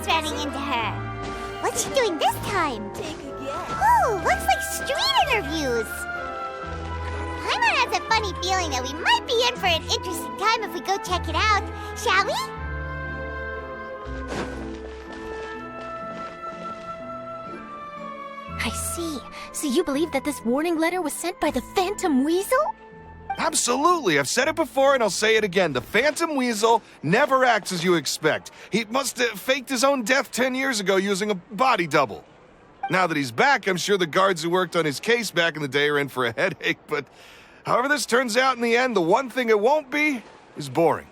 Running into her. What's she doing this time? Take a guess. Oh, looks like street interviews. Paimon has a funny feeling that we might be in for an interesting time if we go check it out. Shall we? I see. So you believe that this warning letter was sent by the Phantom Weasel? Absolutely. I've said it before and I'll say it again. The Phantom Weasel never acts as you expect. He must have faked his own death 10 years ago using a body double. Now that he's back, I'm sure the guards who worked on his case back in the day are in for a headache, but however this turns out in the end, the one thing it won't be is boring.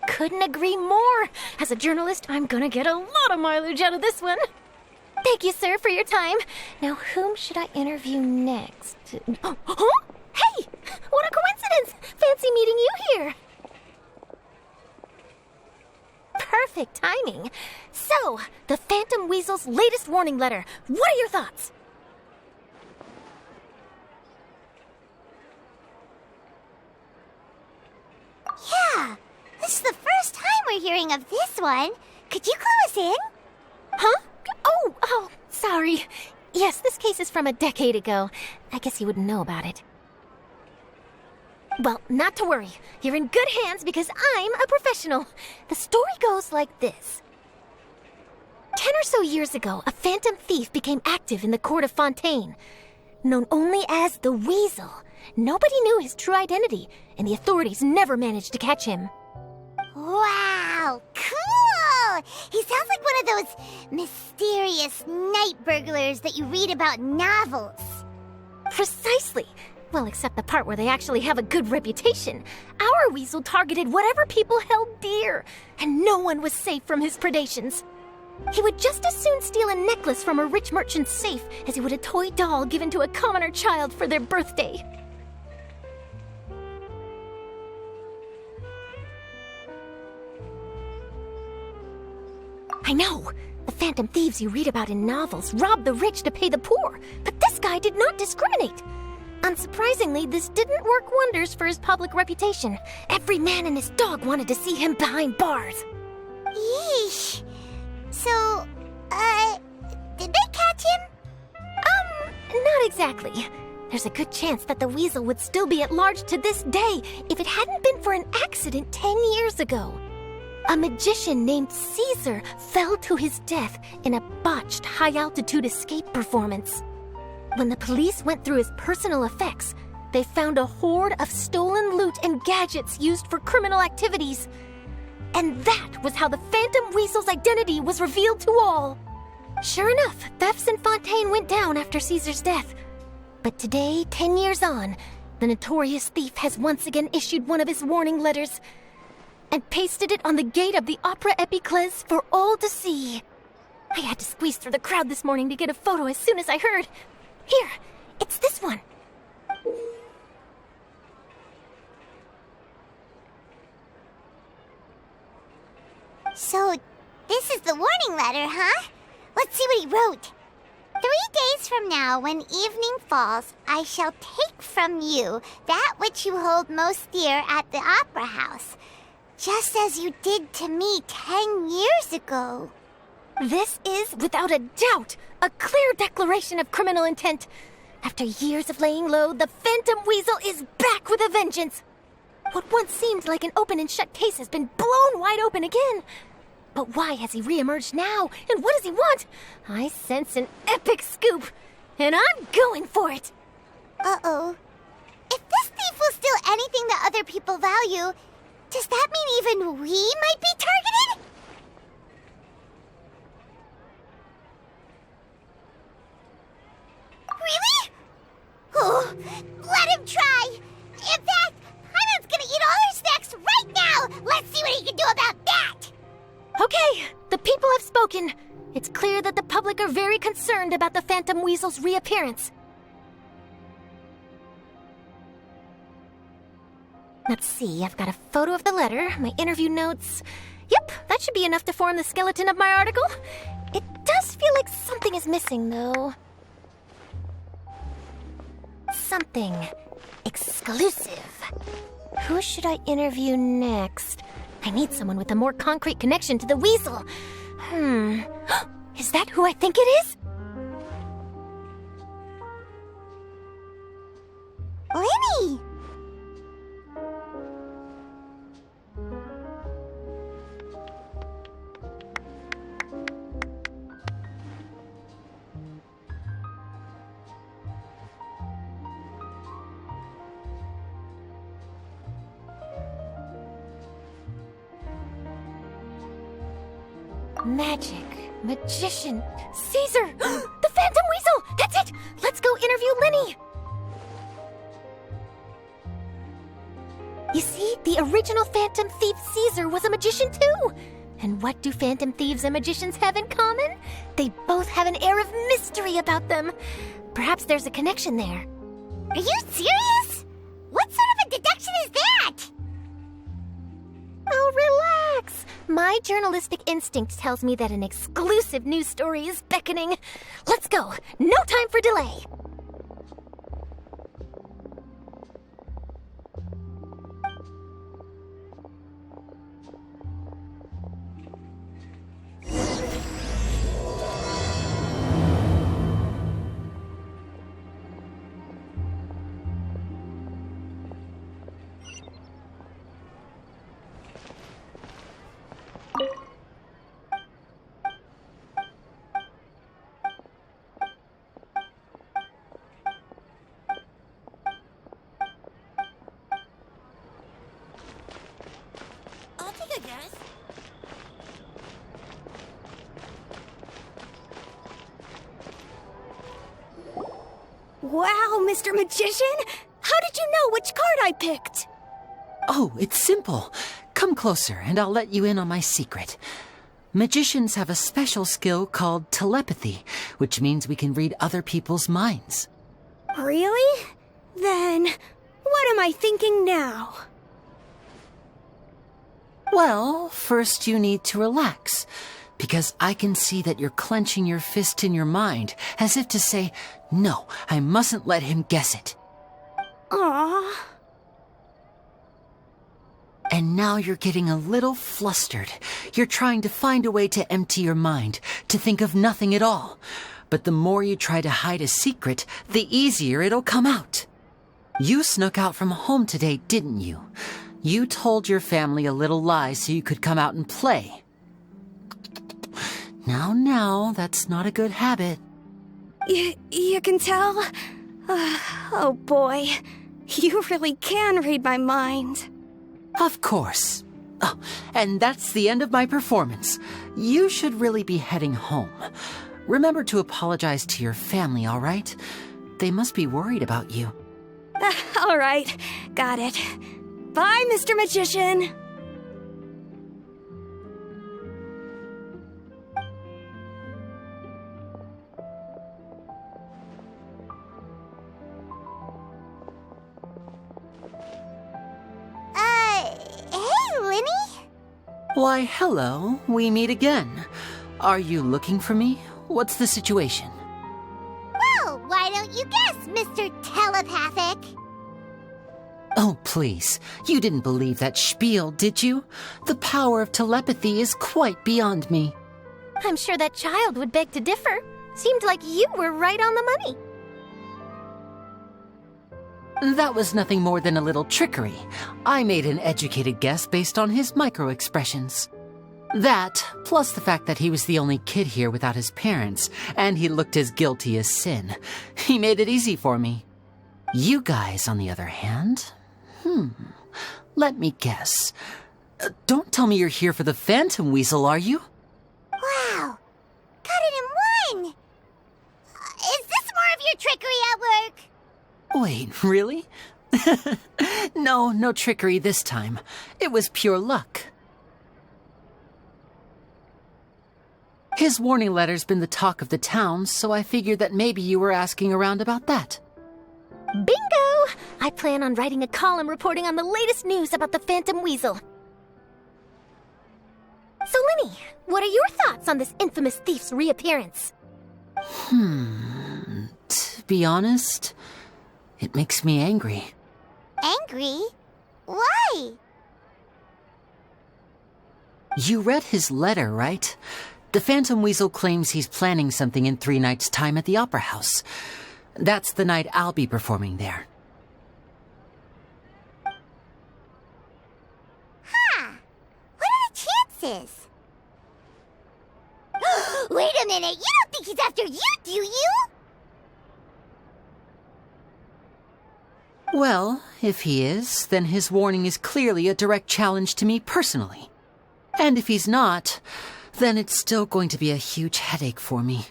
Couldn't agree more. As a journalist, I'm gonna get a lot of mileage out of this one. Thank you, sir, for your time. Now, whom should I interview next? Huh? Hey! What a coincidence! Fancy meeting you here! Perfect timing. So, the Phantom Weasel's latest warning letter. What are your thoughts? Yeah, this is the first time we're hearing of this one. Could you clue us in? Huh? Oh, sorry. Yes, this case is from a decade ago. I guess you wouldn't know about it. Well, not to worry. You're in good hands because I'm a professional. The story goes like this. 10 or so years ago, a phantom thief became active in the court of Fontaine. Known only as the Weasel, nobody knew his true identity, and the authorities never managed to catch him. Wow, cool! He sounds like one of those mysterious night burglars that you read about in novels. Precisely. Well, except the part where they actually have a good reputation. Our Weasel targeted whatever people held dear, and no one was safe from his predations. He would just as soon steal a necklace from a rich merchant's safe as he would a toy doll given to a commoner child for their birthday. I know. The phantom thieves you read about in novels rob the rich to pay the poor, but this guy did not discriminate. Unsurprisingly, this didn't work wonders for his public reputation. Every man and his dog wanted to see him behind bars. Yeesh. So, did they catch him? Not exactly. There's a good chance that the Weasel would still be at large to this day if it hadn't been for an accident 10 years ago. A magician named Caesar fell to his death in a botched high-altitude escape performance. When the police went through his personal effects, they found a hoard of stolen loot and gadgets used for criminal activities. And that was how the Phantom Weasel's identity was revealed to all. Sure enough, thefts in Fontaine went down after Caesar's death. But today, 10 years on, the notorious thief has once again issued one of his warning letters and pasted it on the gate of the Opera Epiclese for all to see. I had to squeeze through the crowd this morning to get a photo as soon as I heard. Here, it's this one. So, this is the warning letter, huh? Let's see what he wrote. 3 days from now, when evening falls, I shall take from you that which you hold most dear at the Opera House, just as you did to me 10 years ago. This is, without a doubt, a clear declaration of criminal intent. After years of laying low, the Phantom Weasel is back with a vengeance. What once seemed like an open and shut case has been blown wide open again. But why has he reemerged now? And what does he want? I sense an epic scoop, and I'm going for it. Uh-oh. If this thief will steal anything that other people value, does that mean even we might be targeted? Let him try! In fact, Hyman's gonna eat all our snacks right now! Let's see what he can do about that! Okay, the people have spoken. It's clear that the public are very concerned about the Phantom Weasel's reappearance. Let's see, I've got a photo of the letter, my interview notes. Yep, that should be enough to form the skeleton of my article. It does feel like something is missing, though. Something exclusive. Who should I interview next? I need someone with a more concrete connection to the weasel. Is that who I think it is? Lyney! Magic, magician, Caesar, the Phantom Weasel! That's it! Let's go interview Lyney! You see, the original Phantom Thief Caesar was a magician too! And what do Phantom Thieves and magicians have in common? They both have an air of mystery about them. Perhaps there's a connection there. Are you serious? What sort of a deduction is that? Oh, relax! My journalistic instinct tells me that an exclusive news story is beckoning. Let's go! No time for delay! Wow, Mr. Magician! How did you know which card I picked? Oh, it's simple. Come closer and I'll let you in on my secret. Magicians have a special skill called telepathy, which means we can read other people's minds. Really? Then, what am I thinking now? Well, first you need to relax, because I can see that you're clenching your fist in your mind, as if to say, no, I mustn't let him guess it. Aww. And now you're getting a little flustered. You're trying to find a way to empty your mind, to think of nothing at all. But the more you try to hide a secret, the easier it'll come out. You snuck out from home today, didn't you? You told your family a little lie so you could come out and play. Now, that's not a good habit. You can tell? Oh boy, you really can read my mind. Of course. Oh, and that's the end of my performance. You should really be heading home. Remember to apologize to your family, all right? They must be worried about you. All right, got it. Bye, Mr. Magician. Hey, Lyney? Why, hello. We meet again. Are you looking for me? What's the situation? Well, why don't you guess, Mr. Telepathic? Oh, please. You didn't believe that spiel, did you? The power of telepathy is quite beyond me. I'm sure that child would beg to differ. Seemed like you were right on the money. That was nothing more than a little trickery. I made an educated guess based on his micro-expressions. That, plus the fact that he was the only kid here without his parents, and he looked as guilty as sin. He made it easy for me. You guys, on the other hand... Let me guess. Don't tell me you're here for the Phantom Weasel, are you? Wow, got it in one! Is this more of your trickery at work? Wait, really? No trickery this time. It was pure luck. His warning letter's been the talk of the town, so I figured that maybe you were asking around about that. Bingo! I plan on writing a column reporting on the latest news about the Phantom Weasel. So, Lyney, what are your thoughts on this infamous thief's reappearance? To be honest, it makes me angry. Angry? Why? You read his letter, right? The Phantom Weasel claims he's planning something in 3 nights' time at the Opera House. That's the night I'll be performing there. Huh. What are the chances? Wait a minute, you don't think he's after you, do you? Well, if he is, then his warning is clearly a direct challenge to me personally. And if he's not, then it's still going to be a huge headache for me.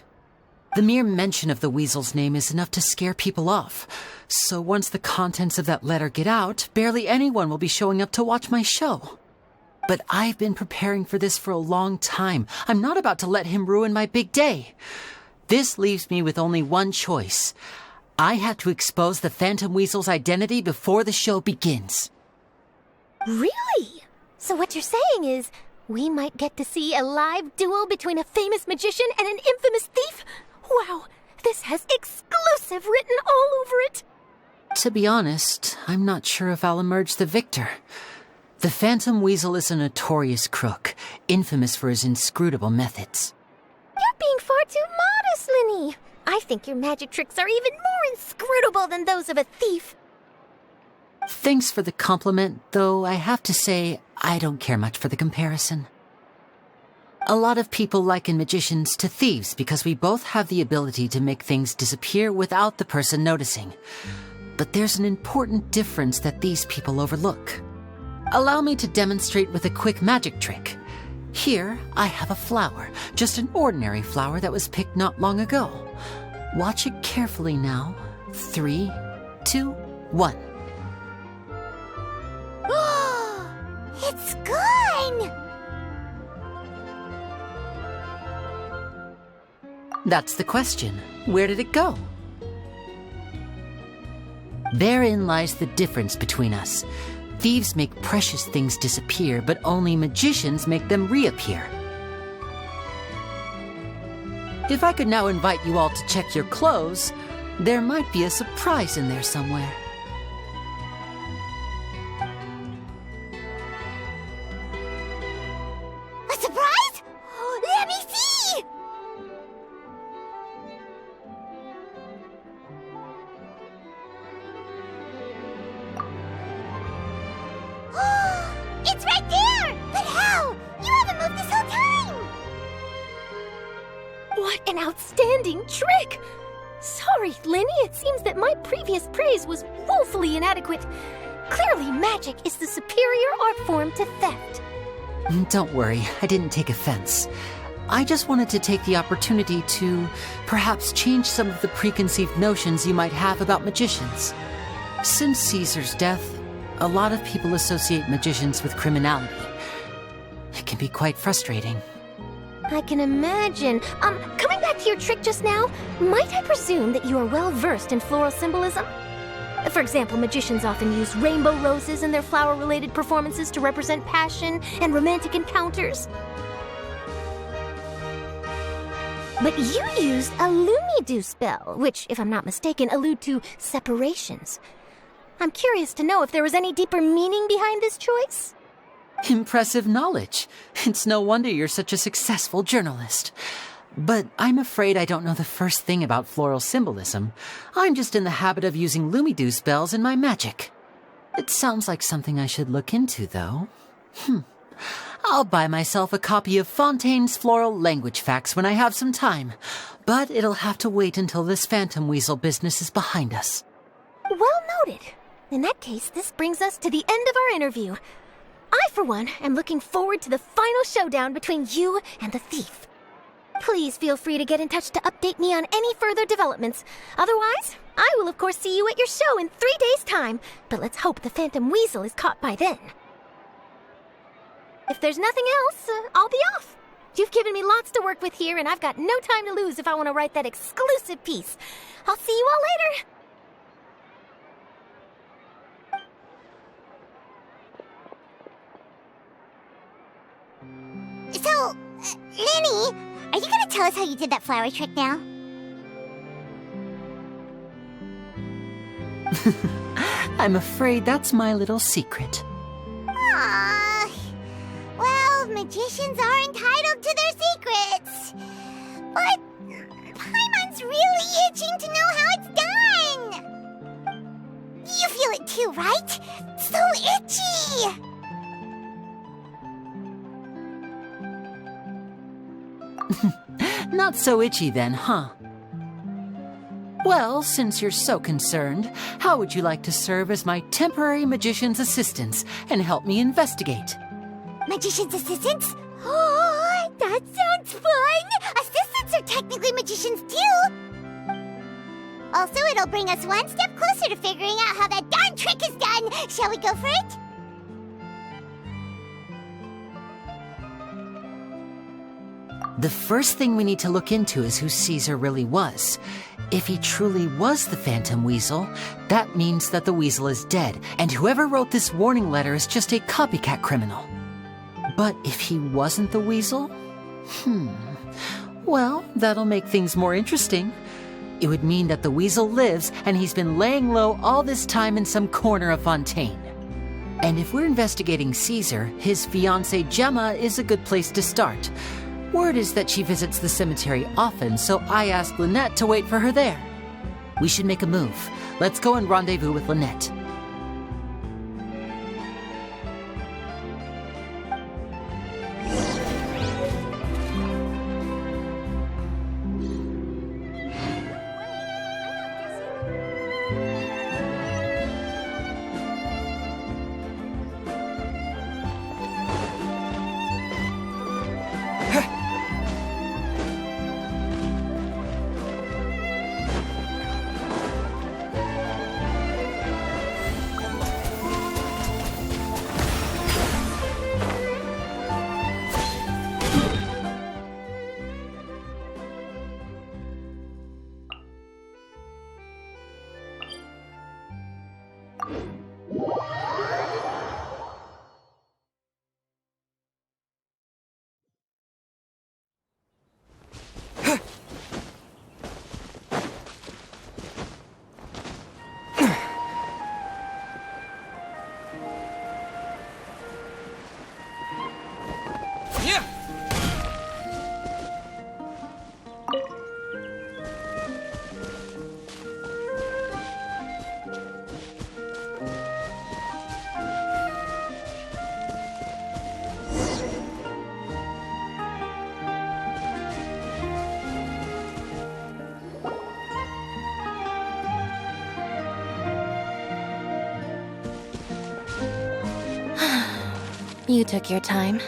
The mere mention of the Weasel's name is enough to scare people off. So once the contents of that letter get out, barely anyone will be showing up to watch my show. But I've been preparing for this for a long time. I'm not about to let him ruin my big day. This leaves me with only one choice. I have to expose the Phantom Weasel's identity before the show begins. Really? So what you're saying is, we might get to see a live duel between a famous magician and an infamous thief? Wow, this has exclusive written all over it. To be honest, I'm not sure if I'll emerge the victor. The Phantom Weasel is a notorious crook, infamous for his inscrutable methods. You're being far too modest, Lyney. I think your magic tricks are even more inscrutable than those of a thief. Thanks for the compliment, though I have to say I don't care much for the comparison. A lot of people liken magicians to thieves because we both have the ability to make things disappear without the person noticing. But there's an important difference that these people overlook. Allow me to demonstrate with a quick magic trick. Here, I have a flower, just an ordinary flower that was picked not long ago. Watch it carefully now. 3, 2, 1. It's gone! That's the question. Where did it go? Therein lies the difference between us. Thieves make precious things disappear, but only magicians make them reappear. If I could now invite you all to check your clothes, there might be a surprise in there somewhere. A surprise? Let me see! It's right there! But how? You haven't moved this whole time! What an outstanding trick! Sorry, Lyney, it seems that my previous praise was woefully inadequate. Clearly, magic is the superior art form to theft. Don't worry, I didn't take offense. I just wanted to take the opportunity to perhaps change some of the preconceived notions you might have about magicians. Since Caesar's death, a lot of people associate magicians with criminality. It can be quite frustrating. I can imagine. Coming back to your trick just now, might I presume that you are well versed in floral symbolism? For example, magicians often use rainbow roses in their flower-related performances to represent passion and romantic encounters. But you used a Lumidu spell, which, if I'm not mistaken, allude to separations. I'm curious to know if there was any deeper meaning behind this choice? Impressive knowledge. It's no wonder you're such a successful journalist. But I'm afraid I don't know the first thing about floral symbolism. I'm just in the habit of using Lumidu spells in my magic. It sounds like something I should look into, though. I'll buy myself a copy of Fontaine's Floral Language Facts when I have some time. But it'll have to wait until this Phantom Weasel business is behind us. Well noted. In that case, this brings us to the end of our interview. I, for one, am looking forward to the final showdown between you and the thief. Please feel free to get in touch to update me on any further developments. Otherwise, I will of course see you at your show in 3 days' time, but let's hope the Phantom Weasel is caught by then. If there's nothing else, I'll be off. You've given me lots to work with here, and I've got no time to lose if I want to write that exclusive piece. I'll see you all later. So, Lyney, are you gonna tell us how you did that flower trick now? I'm afraid that's my little secret. Aww. Well, magicians are entitled to their secrets. But Paimon's really itching to know how it's done. You feel it too, right? So itchy! Not so itchy then, huh? Well, since you're so concerned, how would you like to serve as my temporary magician's assistants and help me investigate? Magician's assistants? Oh, that sounds fun! Assistants are technically magicians too! Also, it'll bring us one step closer to figuring out how that darn trick is done! Shall we go for it? The first thing we need to look into is who Caesar really was. If he truly was the Phantom Weasel, that means that the Weasel is dead, and whoever wrote this warning letter is just a copycat criminal. But if he wasn't the Weasel? Well, that'll make things more interesting. It would mean that the Weasel lives, and he's been laying low all this time in some corner of Fontaine. And if we're investigating Caesar, his fiancée Gemma is a good place to start. Word is that she visits the cemetery often, so I asked Lynette to wait for her there. We should make a move. Let's go and rendezvous with Lynette. You took your time.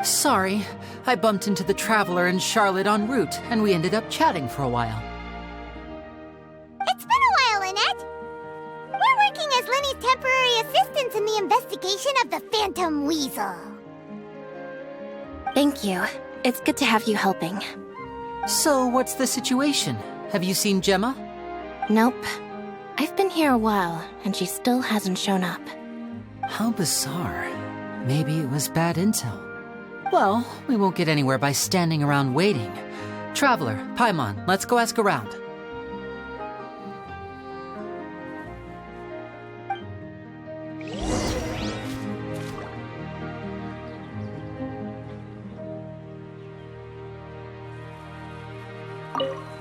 Sorry, I bumped into the Traveler and Charlotte en route, and we ended up chatting for a while. It's been a while, Lynette. We're working as Lyney's temporary assistants in the investigation of the Phantom Weasel. Thank you. It's good to have you helping. So, what's the situation? Have you seen Gemma? Nope. I've been here a while, and she still hasn't shown up. How bizarre. Maybe it was bad intel. Well, we won't get anywhere by standing around waiting. Traveler, Paimon, let's go ask around.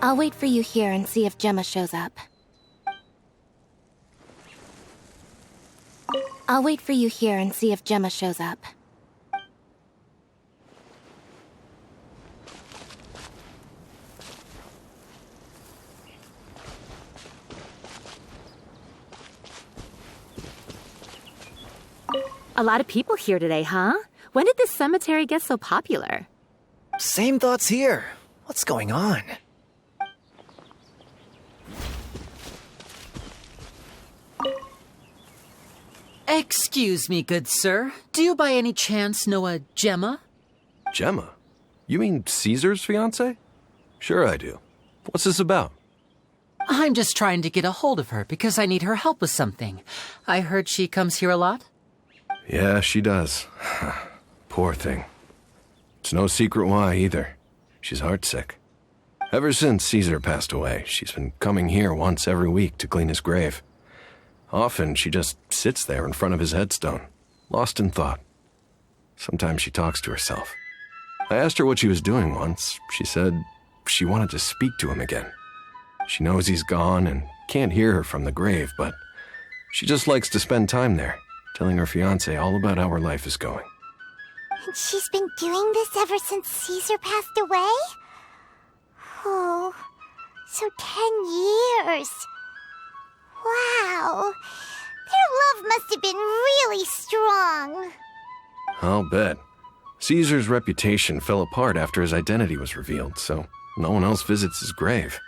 I'll wait for you here and see if Gemma shows up. I'll wait for you here and see if Gemma shows up. A lot of people here today, huh? When did this cemetery get so popular? Same thoughts here. What's going on? Excuse me, good sir. Do you by any chance know a Gemma? Gemma? You mean Caesar's fiancé? Sure I do. What's this about? I'm just trying to get a hold of her because I need her help with something. I heard she comes here a lot. Yeah, she does. Poor thing. It's no secret why, either. She's heartsick. Ever since Caesar passed away, she's been coming here once every week to clean his grave. Often, she just sits there in front of his headstone, lost in thought. Sometimes she talks to herself. I asked her what she was doing once. She said she wanted to speak to him again. She knows he's gone and can't hear her from the grave, but she just likes to spend time there, telling her fiancé all about how her life is going. And she's been doing this ever since Caesar passed away? Oh, so 10 years. Wow. Their love must have been really strong. I'll bet. Caesar's reputation fell apart after his identity was revealed, so no one else visits his grave.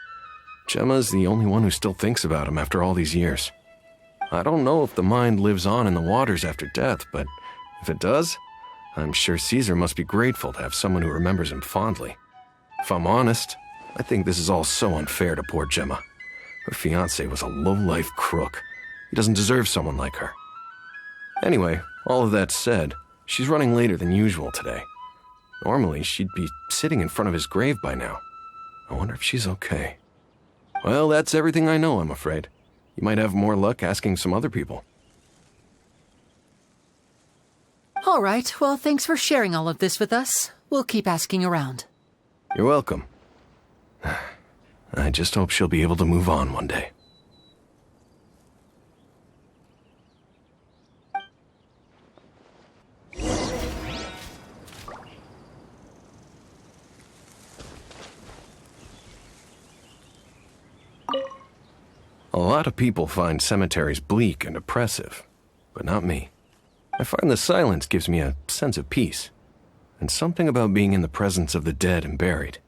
Gemma's the only one who still thinks about him after all these years. I don't know if the mind lives on in the waters after death, but if it does, I'm sure Caesar must be grateful to have someone who remembers him fondly. If I'm honest, I think this is all so unfair to poor Gemma. Her fiancé was a low-life crook. He doesn't deserve someone like her. Anyway, all of that said, she's running later than usual today. Normally, she'd be sitting in front of his grave by now. I wonder if she's okay. Well, that's everything I know, I'm afraid. You might have more luck asking some other people. All right, well, thanks for sharing all of this with us. We'll keep asking around. You're welcome. I just hope she'll be able to move on one day. A lot of people find cemeteries bleak and oppressive, but not me. I find the silence gives me a sense of peace, and something about being in the presence of the dead and buried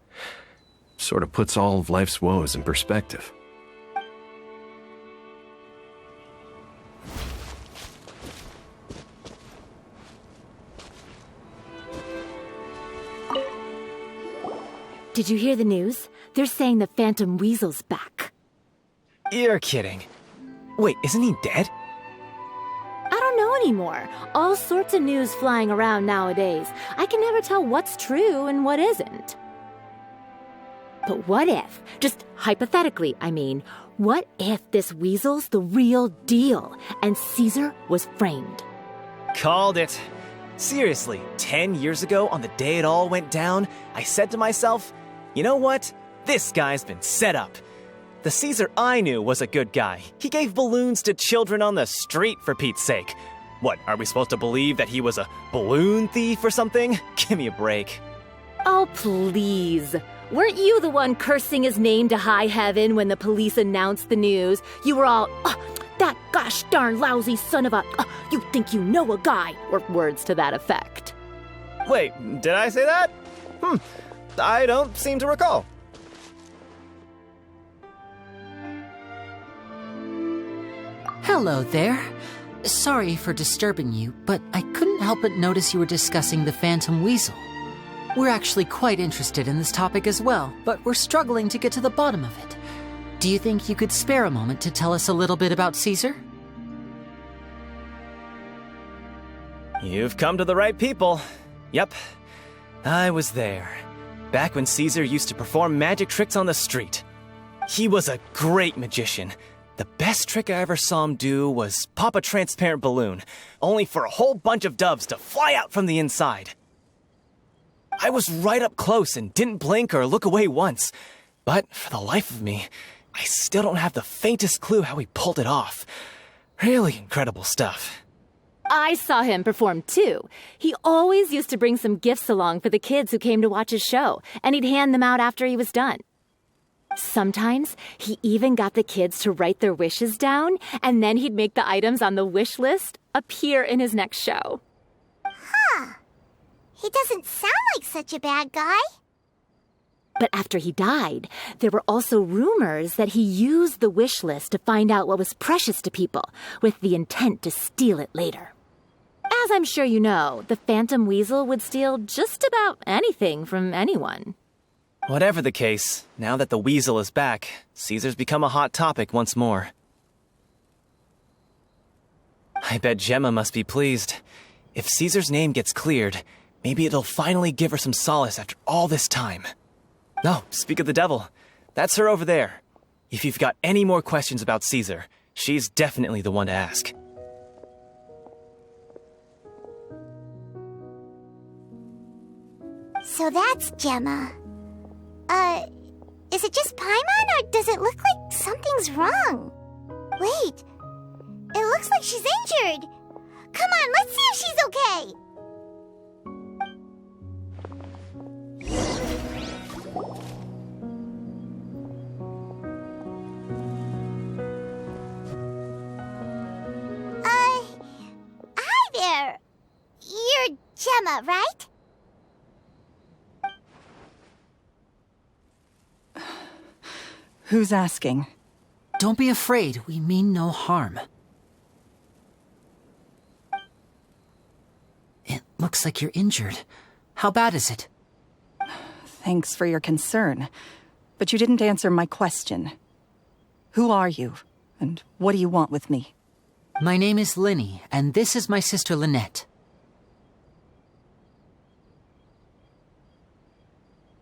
sort of puts all of life's woes in perspective. Did you hear the news? They're saying the Phantom Weasel's back. You're kidding. Wait, isn't he dead? I don't know anymore. All sorts of news flying around nowadays. I can never tell what's true and what isn't. But what if, just hypothetically, I mean, what if this weasel's the real deal and Caesar was framed? Called it. Seriously, 10 years ago, on the day it all went down, I said to myself, you know what? This guy's been set up. The Caesar I knew was a good guy. He gave balloons to children on the street, for Pete's sake. What, are we supposed to believe that he was a balloon thief or something? Give me a break. Oh, please. Weren't you the one cursing his name to high heaven when the police announced the news? You were all, that gosh darn lousy son of a, you think you know a guy, or words to that effect. Wait, did I say that? I don't seem to recall. Hello there. Sorry for disturbing you, but I couldn't help but notice you were discussing the Phantom Weasel. We're actually quite interested in this topic as well, but we're struggling to get to the bottom of it. Do you think you could spare a moment to tell us a little bit about Caesar? You've come to the right people. Yep, I was there. Back when Caesar used to perform magic tricks on the street. He was a great magician. The best trick I ever saw him do was pop a transparent balloon, only for a whole bunch of doves to fly out from the inside. I was right up close and didn't blink or look away once, but for the life of me, I still don't have the faintest clue how he pulled it off. Really incredible stuff. I saw him perform too. He always used to bring some gifts along for the kids who came to watch his show, and he'd hand them out after he was done. Sometimes he even got the kids to write their wishes down, and then he'd make the items on the wish list appear in his next show. Huh. He doesn't sound like such a bad guy. But after he died, there were also rumors that he used the wish list to find out what was precious to people, with the intent to steal it later. As I'm sure you know, the Phantom Weasel would steal just about anything from anyone. Whatever the case, now that the Weasel is back, Caesar's become a hot topic once more. I bet Gemma must be pleased. If Caesar's name gets cleared, maybe it'll finally give her some solace after all this time. Oh, speak of the devil. That's her over there. If you've got any more questions about Caesar, she's definitely the one to ask. So that's Gemma. Is it just Paimon, or does it look like something's wrong? Wait, it looks like she's injured. Come on, let's see if she's okay. Hi there. You're Gemma, right? Who's asking? Don't be afraid, we mean no harm. It looks like you're injured. How bad is it? Thanks for your concern, but you didn't answer my question. Who are you, and what do you want with me? My name is Lyney, and this is my sister Lynette.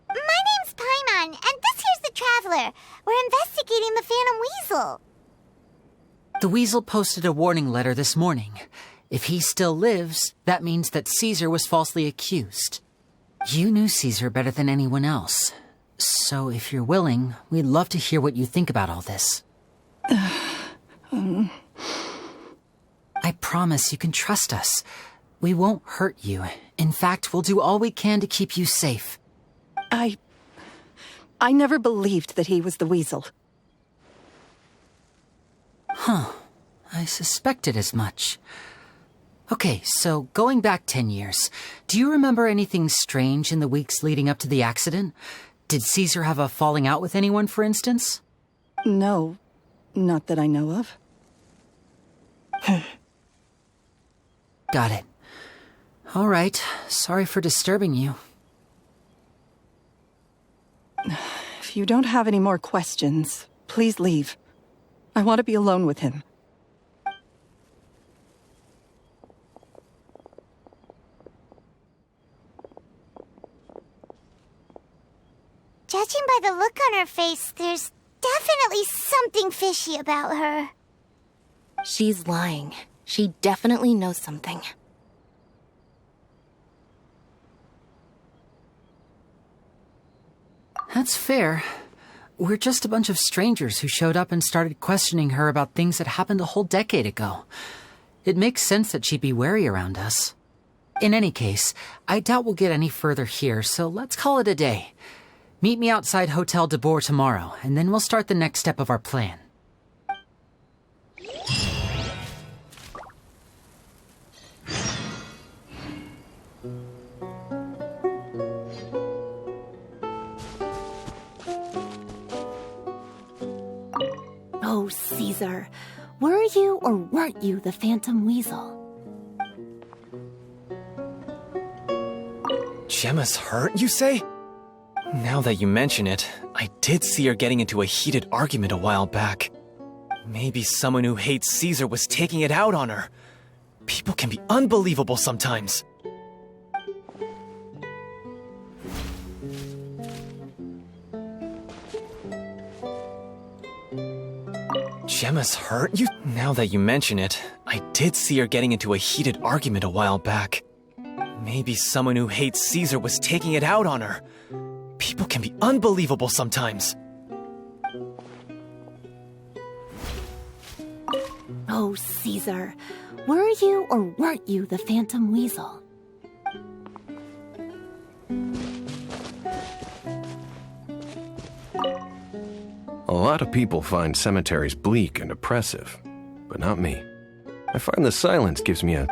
My name's Paimon, and this here's the Traveler. We're investigating the Phantom Weasel. The Weasel posted a warning letter this morning. If he still lives, that means that Caesar was falsely accused. You knew Caesar better than anyone else. So if you're willing, we'd love to hear what you think about all this. I promise you can trust us. We won't hurt you. In fact, we'll do all we can to keep you safe. I never believed that he was the Weasel. Huh. I suspected as much. Okay, so going back 10 years, do you remember anything strange in the weeks leading up to the accident? Did Caesar have a falling out with anyone, for instance? No, not that I know of. Got it. All right, sorry for disturbing you. If you don't have any more questions, please leave. I want to be alone with him. Judging by the look on her face, there's definitely something fishy about her. She's lying. She definitely knows something. That's fair. We're just a bunch of strangers who showed up and started questioning her about things that happened a whole decade ago. It makes sense that she'd be wary around us. In any case, I doubt we'll get any further here, so let's call it a day. Meet me outside Hotel de Boer tomorrow, and then we'll start the next step of our plan. Oh, Caesar, were you or weren't you the Phantom Weasel? Gemma's hurt, you say? Now that you mention it, I did see her getting into a heated argument a while back. Maybe someone who hates Caesar was taking it out on her. People can be unbelievable sometimes. Gemma's hurt, you? Now that you mention it, I did see her getting into a heated argument a while back. Maybe someone who hates Caesar was taking it out on her. People can be unbelievable sometimes. Oh, Caesar, were you or weren't you the Phantom Weasel? A lot of people find cemeteries bleak and oppressive, but not me. I find the silence gives me a...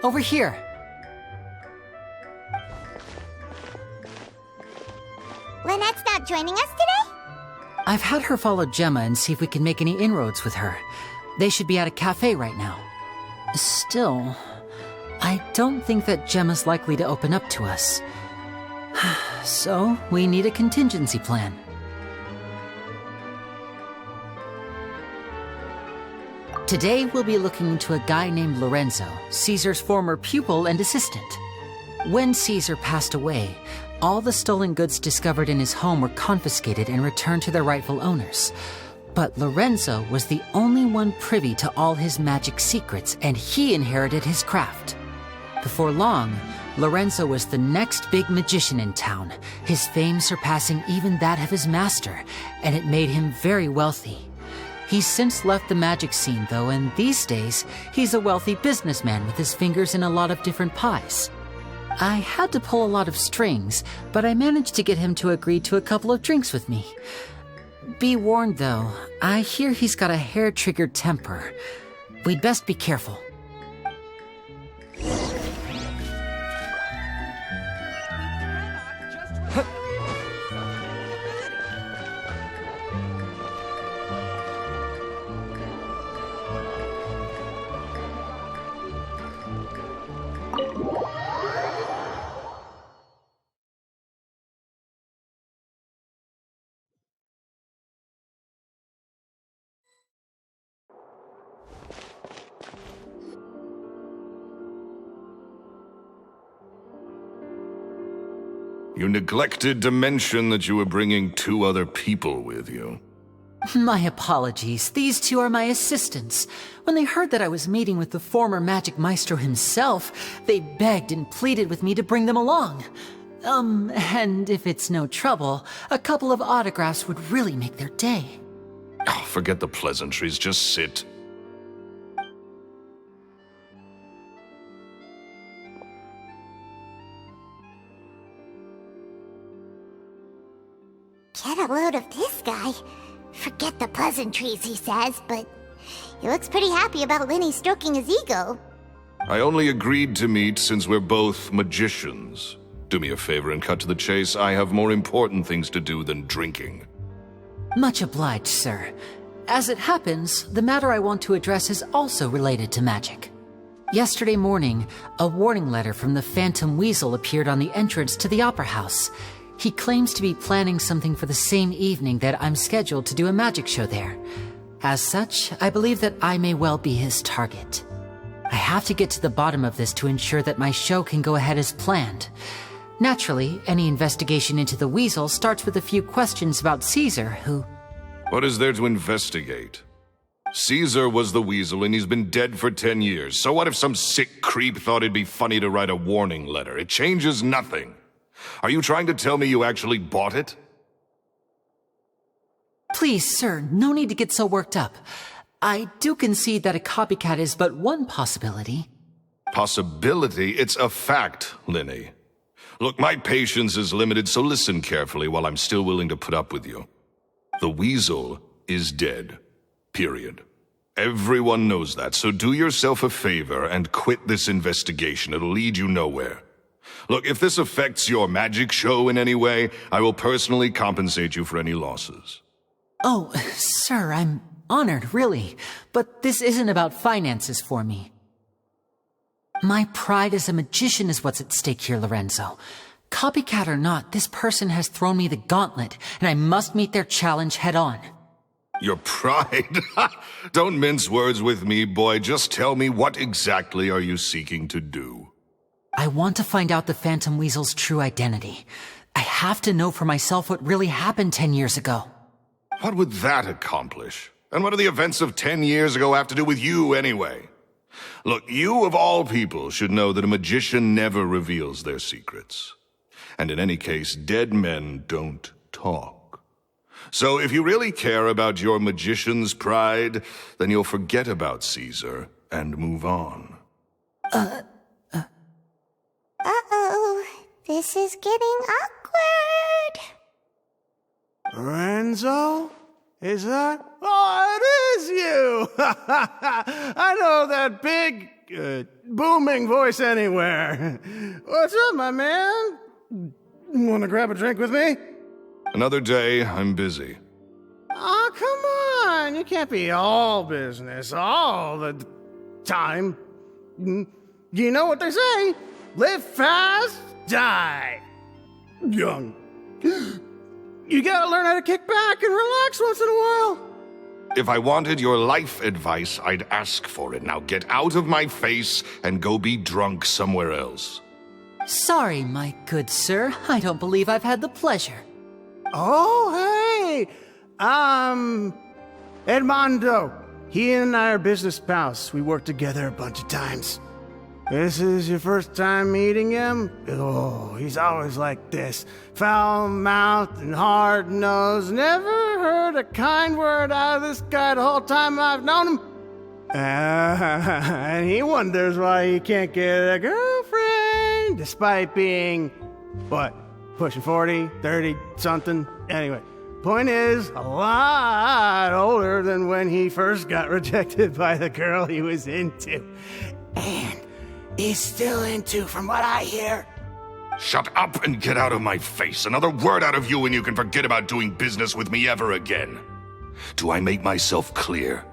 over here. Lynette's not joining us today? I've had her follow Gemma and see if we can make any inroads with her. They should be at a cafe right now. Still, I don't think that Gemma's likely to open up to us. So, we need a contingency plan. Today, we'll be looking into a guy named Lorenzo, Caesar's former pupil and assistant. When Caesar passed away, all the stolen goods discovered in his home were confiscated and returned to their rightful owners. But Lorenzo was the only one privy to all his magic secrets, and he inherited his craft. Before long, Lorenzo was the next big magician in town, his fame surpassing even that of his master, and it made him very wealthy. He's since left the magic scene, though, and these days, he's a wealthy businessman with his fingers in a lot of different pies. I had to pull a lot of strings, but I managed to get him to agree to a couple of drinks with me. Be warned, though, I hear he's got a hair-triggered temper. We'd best be careful. You neglected to mention that you were bringing 2 other people with you. My apologies. These 2 are my assistants. When they heard that I was meeting with the former magic maestro himself, they begged and pleaded with me to bring them along. And if it's no trouble, a couple of autographs would really make their day. Oh, forget the pleasantries, just sit. Get a load of this guy. Forget the pleasantries, he says, but he looks pretty happy about Lyney stroking his ego. I only agreed to meet since we're both magicians. Do me a favor and cut to the chase. I have more important things to do than drinking. Much obliged, sir. As it happens, the matter I want to address is also related to magic. Yesterday morning, a warning letter from the Phantom Weasel appeared on the entrance to the Opera House. He claims to be planning something for the same evening that I'm scheduled to do a magic show there. As such, I believe that I may well be his target. I have to get to the bottom of this to ensure that my show can go ahead as planned. Naturally, any investigation into the Weasel starts with a few questions about Caesar, who... What is there to investigate? Caesar was the Weasel and he's been dead for 10 years. So what if some sick creep thought it'd be funny to write a warning letter? It changes nothing. Are you trying to tell me you actually bought it? Please, sir, no need to get so worked up. I do concede that a copycat is but one possibility. Possibility? It's a fact, Lyney. Look, my patience is limited, so listen carefully while I'm still willing to put up with you. The Weasel is dead. Period. Everyone knows that, so do yourself a favor and quit this investigation. It'll lead you nowhere. Look, if this affects your magic show in any way, I will personally compensate you for any losses. Oh, sir, I'm honored, really. But this isn't about finances for me. My pride as a magician is what's at stake here, Lorenzo. Copycat or not, this person has thrown me the gauntlet, and I must meet their challenge head on. Your pride? Don't mince words with me, boy. Just tell me, what exactly are you seeking to do? I want to find out the Phantom Weasel's true identity. I have to know for myself what really happened 10 years ago. What would that accomplish? And what do the events of 10 years ago have to do with you, anyway? Look, you of all people should know that a magician never reveals their secrets. And in any case, dead men don't talk. So if you really care about your magician's pride, then you'll forget about Caesar and move on. Uh-oh. This is getting awkward. Lorenzo? Is that? Oh, it is you! I know that big, booming voice anywhere. What's up, my man? Wanna grab a drink with me? Another day, I'm busy. Oh, come on. You can't be all business all the time. You know what they say? Live fast, die young. You gotta learn how to kick back and relax once in a while. If I wanted your life advice, I'd ask for it. Now get out of my face and go be drunk somewhere else. Sorry, my good sir. I don't believe I've had the pleasure. Oh, hey! Edmondo. He and I are business pals. We worked together a bunch of times. This is your first time meeting him? Oh, he's always like this. Foul-mouthed and hard-nosed. Never heard a kind word out of this guy the whole time I've known him. And he wonders why he can't get a girlfriend, despite being, what, pushing 40, 30, something? Anyway, point is, a lot older than when he first got rejected by the girl he was into. And he's still into, from what I hear. Shut up and get out of my face. Another word out of you and you can forget about doing business with me ever again. Do I make myself clear?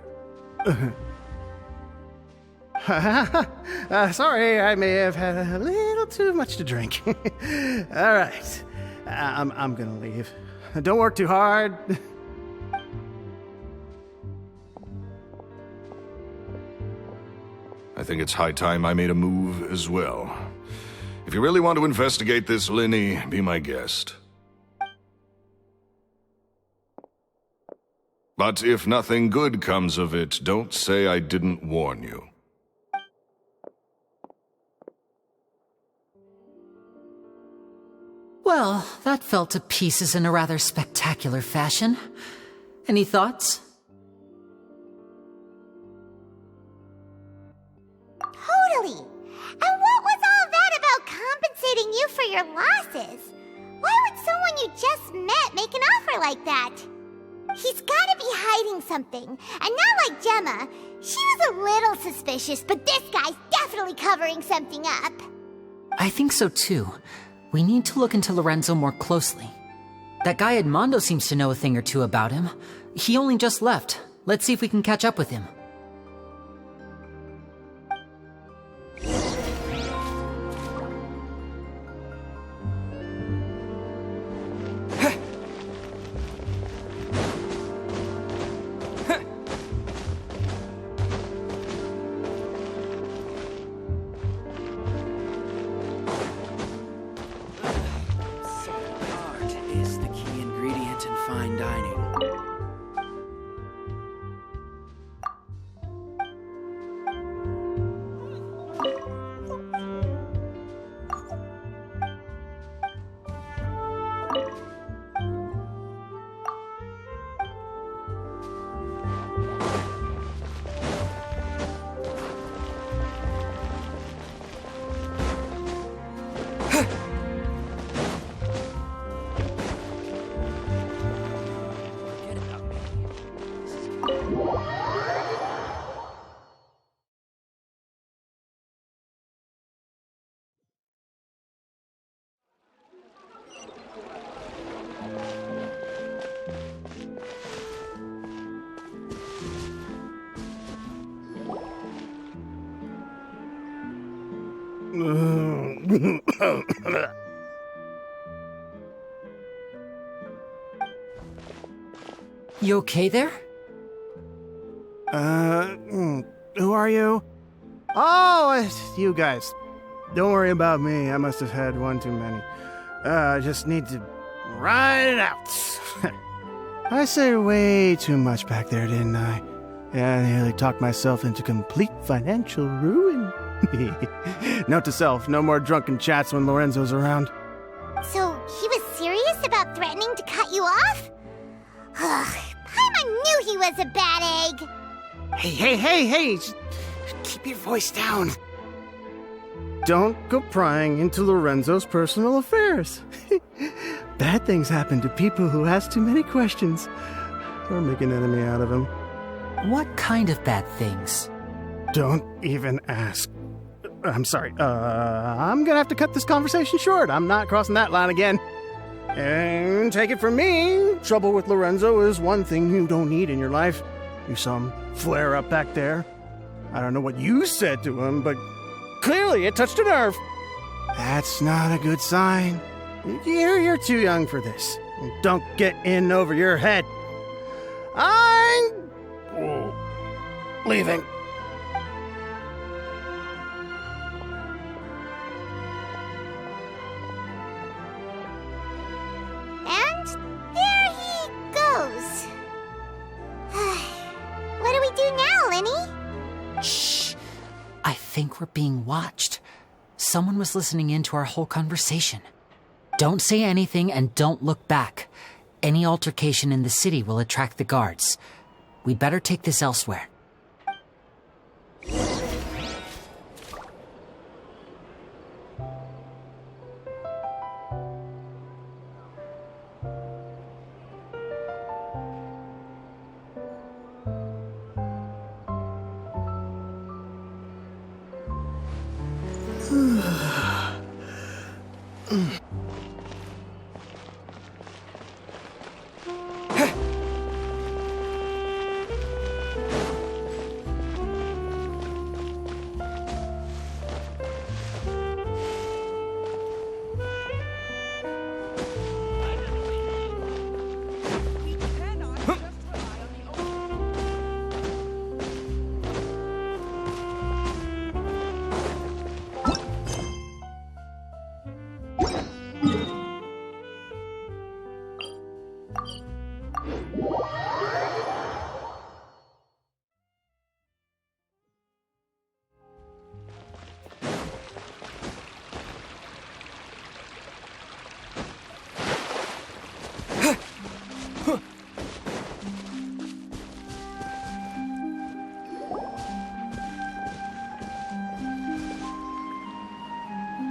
Sorry, I may have had a little too much to drink. All right, I'm gonna leave. Don't work too hard. I think it's high time I made a move as well. If you really want to investigate this, Lyney, be my guest. But if nothing good comes of it, don't say I didn't warn you. Well, that fell to pieces in a rather spectacular fashion. Any thoughts? Totally. And what was all that about compensating you for your losses? Why would someone you just met make an offer like that? He's gotta be hiding something. And not like Gemma. She was a little suspicious, but this guy's definitely covering something up. I think so too. We need to look into Lorenzo more closely. That guy Edmondo seems to know a thing or two about him. He only just left. Let's see if we can catch up with him. You okay there? Who are you? Oh, it's you guys. Don't worry about me. I must have had one too many. I just need to ride it out. I said way too much back there, didn't I? Yeah, I nearly talked myself into complete financial ruin. Note to self, no more drunken chats when Lorenzo's around. So he was serious about threatening to cut you off? Ugh, Paimon knew he was a bad egg. Hey, just keep your voice down. Don't go prying into Lorenzo's personal affairs. Bad things happen to people who ask too many questions or make an enemy out of him. What kind of bad things? Don't even ask. I'm sorry. I'm gonna have to cut this conversation short. I'm not crossing that line again. And take it from me, trouble with Lorenzo is one thing you don't need in your life. You saw him flare up back there. I don't know what you said to him, but clearly it touched a nerve. That's not a good sign. You're too young for this. Don't get in over your head. I'm leaving. And there he goes. What do we do now, Lyney? Shh. I think we're being watched. Someone was listening in to our whole conversation. Don't say anything and don't look back. Any altercation in the city will attract the guards. We'd better take this elsewhere.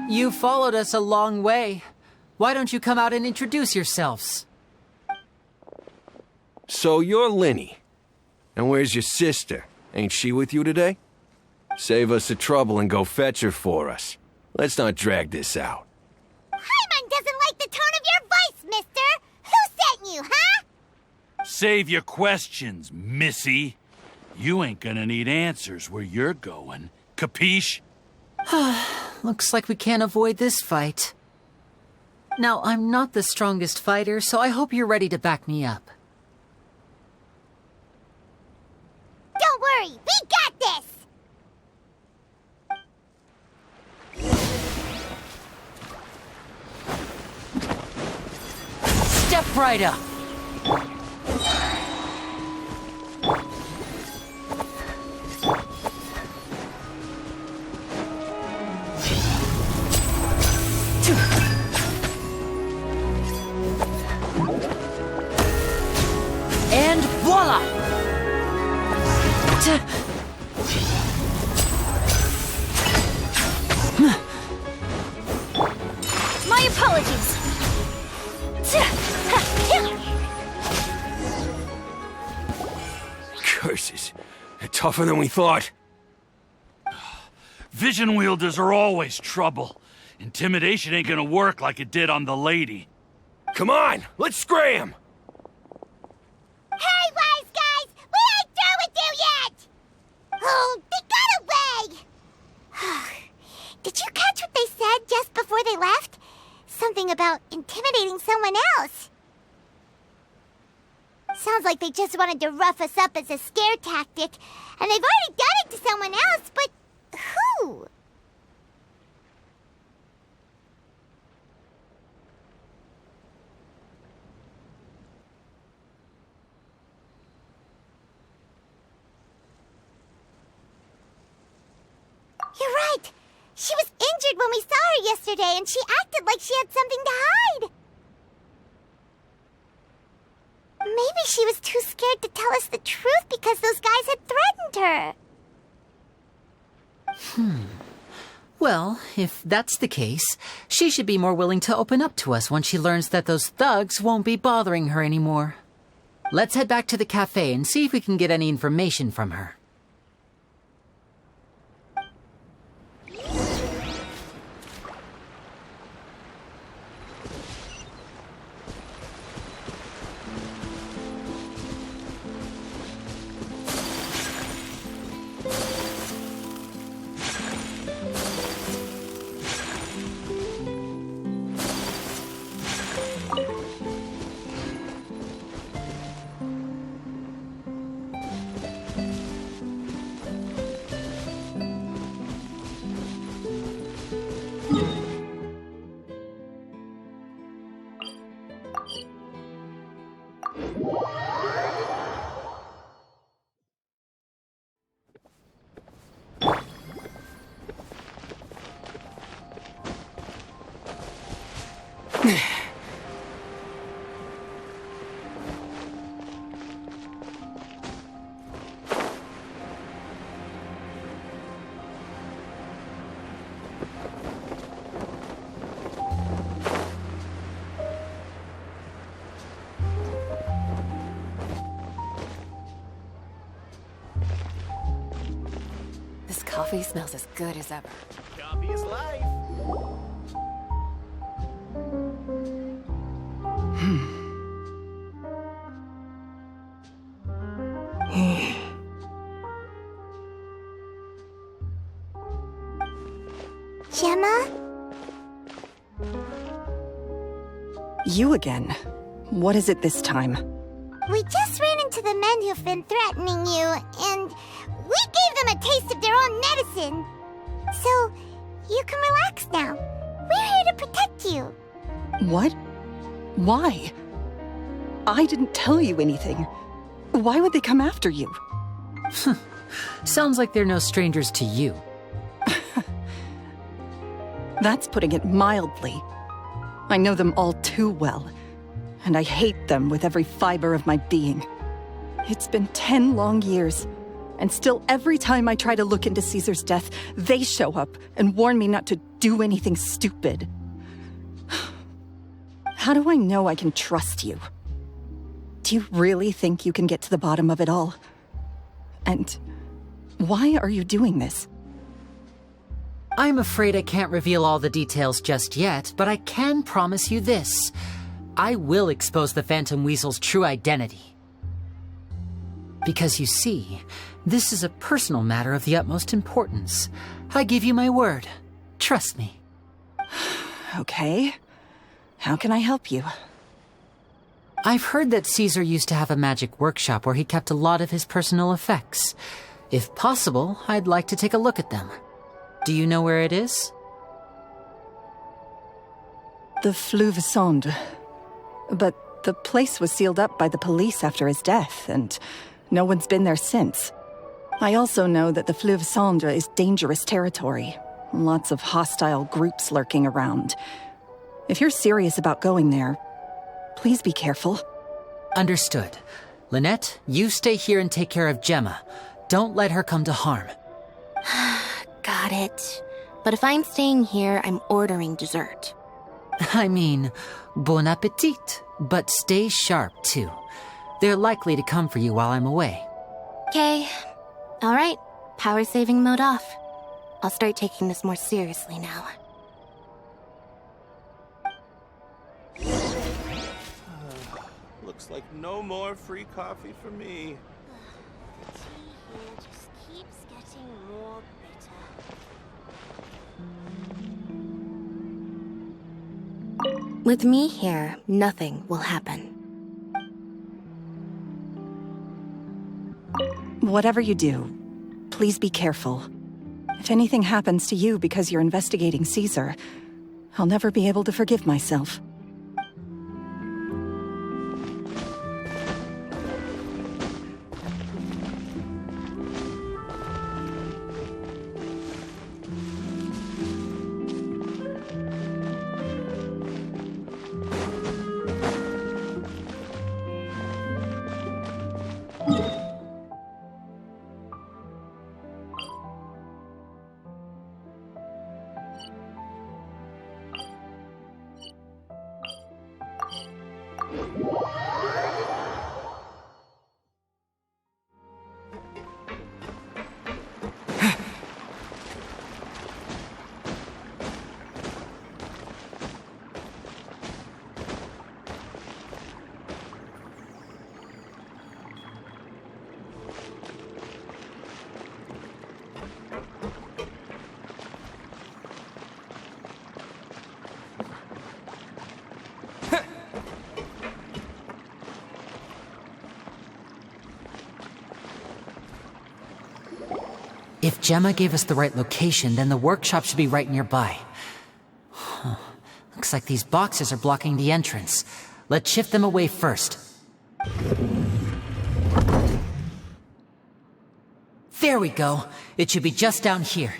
You followed us a long way. Why don't you come out and introduce yourselves? So you're Lyney. And where's your sister? Ain't she with you today? Save us the trouble and go fetch her for us. Let's not drag this out. Paimon doesn't like the tone of your voice, mister! Who sent you, huh? Save your questions, missy. You ain't gonna need answers where you're going. Capiche? Looks like we can't avoid this fight. Now, I'm not the strongest fighter, so I hope you're ready to back me up. Don't worry, we got this! Step right up! And voila! My apologies. Curses. They're tougher than we thought. Vision wielders are always trouble. Intimidation ain't gonna work like it did on the lady. Come on, let's scram! Hey, wise guys! We ain't through with you yet! Oh, they got away! Did you catch what they said just before they left? Something about intimidating someone else. Sounds like they just wanted to rough us up as a scare tactic, and they've already done it to someone else, but who? You're right. She was injured when we saw her yesterday, and she acted like she had something to hide. Maybe she was too scared to tell us the truth because those guys had threatened her. Well, if that's the case, she should be more willing to open up to us once she learns that those thugs won't be bothering her anymore. Let's head back to the cafe and see if we can get any information from her. This coffee smells as good as ever. Coffee is life. Gemma? You again. What is it this time? We just ran into the men who've been threatening you, and we gave them a taste of their own medicine. So, you can relax now. We're here to protect you. What? Why? I didn't tell you anything. Why would they come after you? Sounds like they're no strangers to you. That's putting it mildly. I know them all too well, and I hate them with every fiber of my being. It's been 10 long years, and still every time I try to look into Caesar's death, they show up and warn me not to do anything stupid. How do I know I can trust you? Do you really think you can get to the bottom of it all? And why are you doing this? I'm afraid I can't reveal all the details just yet, but I can promise you this. I will expose the Phantom Weasel's true identity. Because you see, this is a personal matter of the utmost importance. I give you my word. Trust me. Okay. How can I help you? I've heard that Caesar used to have a magic workshop where he kept a lot of his personal effects. If possible, I'd like to take a look at them. Do you know where it is? The Fleuve Sonde. But the place was sealed up by the police after his death, and no one's been there since. I also know that the Fleuve Sonde is dangerous territory. Lots of hostile groups lurking around. If you're serious about going there, please be careful. Understood. Lynette, you stay here and take care of Gemma. Don't let her come to harm. Got it. But if I'm staying here, I'm ordering dessert. I mean, bon appetit. But stay sharp, too. They're likely to come for you while I'm away. Okay. All right. Power saving mode off. I'll start taking this more seriously now. Looks like no more free coffee for me. The tea here just keeps getting more bitter. With me here, nothing will happen. Whatever you do, please be careful. If anything happens to you because you're investigating Caesar, I'll never be able to forgive myself. If Gemma gave us the right location, then the workshop should be right nearby. Looks like these boxes are blocking the entrance. Let's shift them away first. There we go. It should be just down here.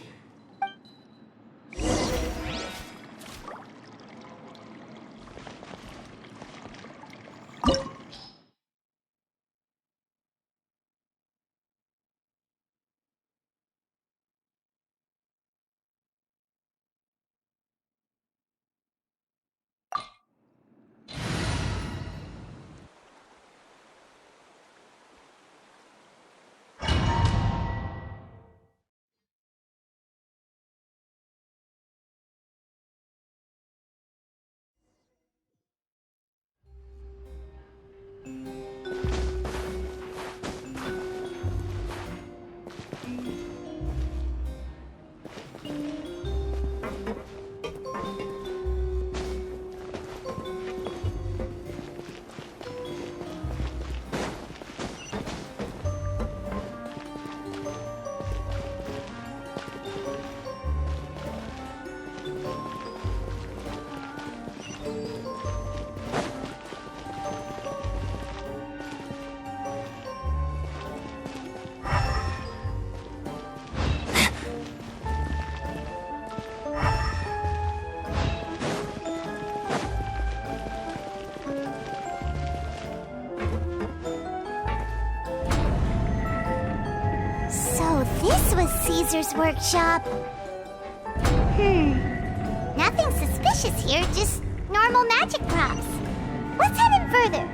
This was Caesar's workshop. Nothing suspicious here, just normal magic props. Let's head in further.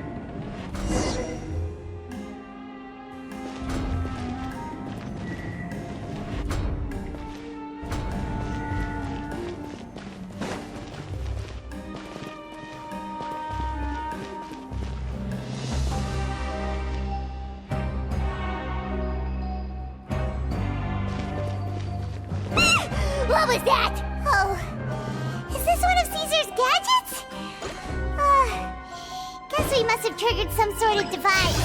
What was that? Oh, is this one of Caesar's gadgets? Guess we must have triggered some sort of device.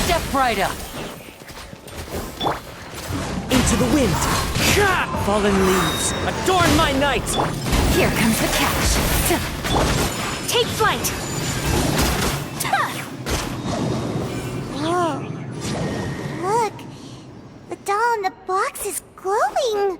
Step right up. Into the wind. Fallen leaves, adorn my night. Here comes the catch. Take flight. Whoa. Look, the doll in the box is glowing.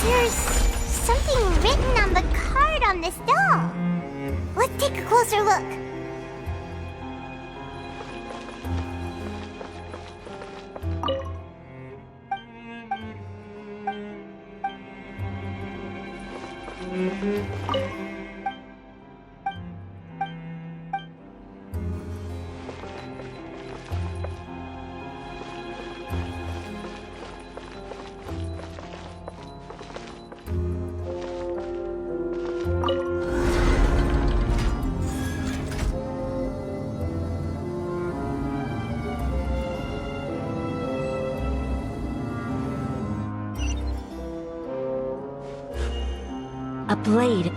There's something written on the card on this doll. Let's take a closer look. A blade.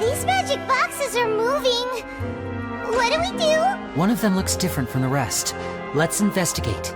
These magic boxes are moving. What do we do? One of them looks different from the rest. Let's investigate.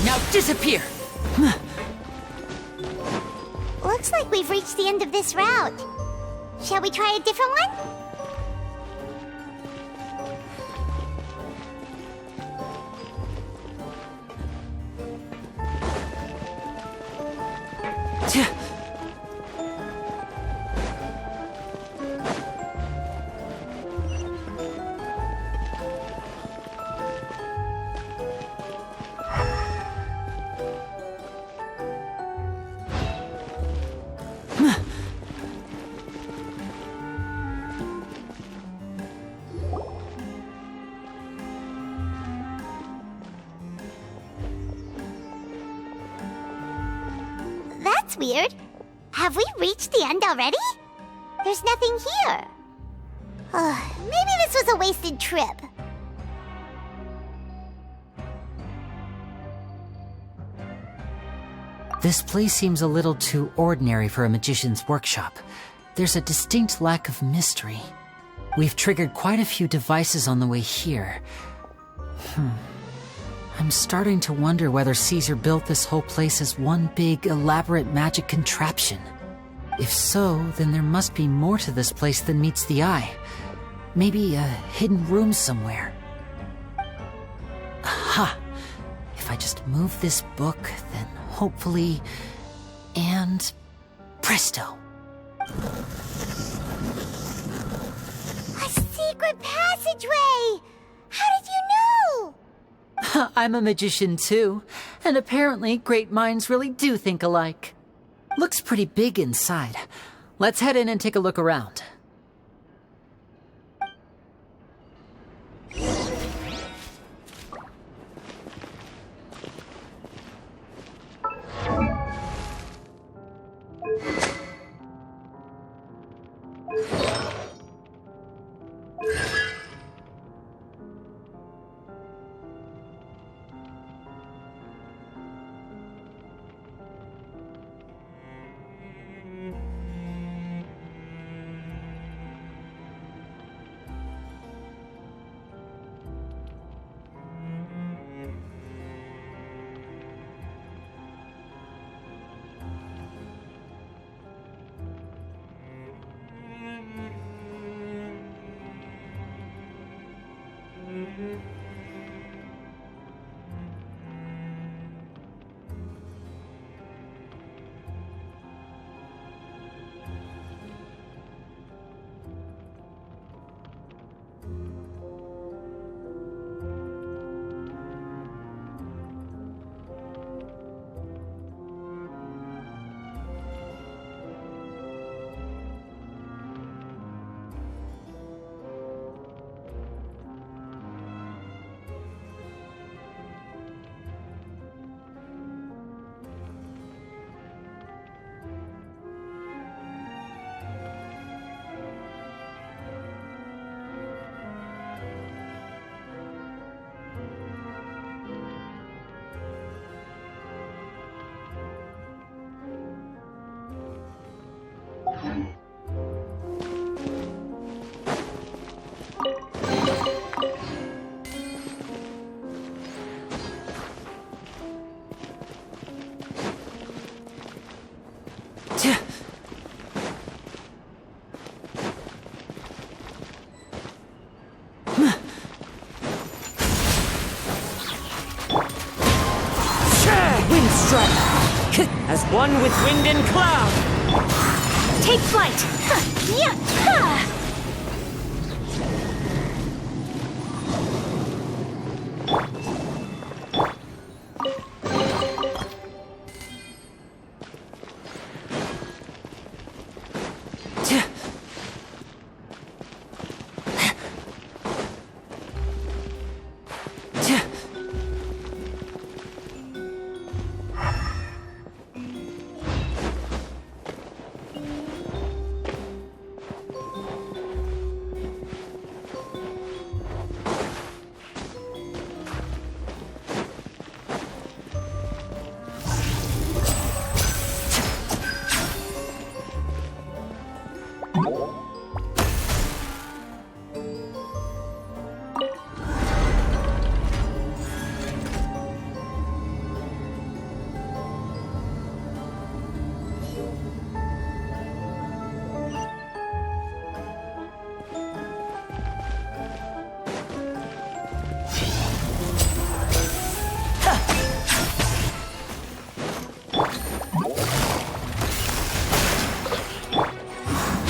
Now disappear! Looks like we've reached the end of this route. Shall we try a different one? That's weird. Have we reached the end already? There's nothing here. Maybe this was a wasted trip. This place seems a little too ordinary for a magician's workshop. There's a distinct lack of mystery. We've triggered quite a few devices on the way here. I'm starting to wonder whether Caesar built this whole place as one big, elaborate magic contraption. If so, then there must be more to this place than meets the eye. Maybe a hidden room somewhere. Aha! If I just move this book, then hopefully... and... presto! A secret passageway! How did you know? I'm a magician too, and apparently great minds really do think alike. Looks pretty big inside. Let's head in and take a look around. strike! As one with wind and cloud! Take flight! Yeah!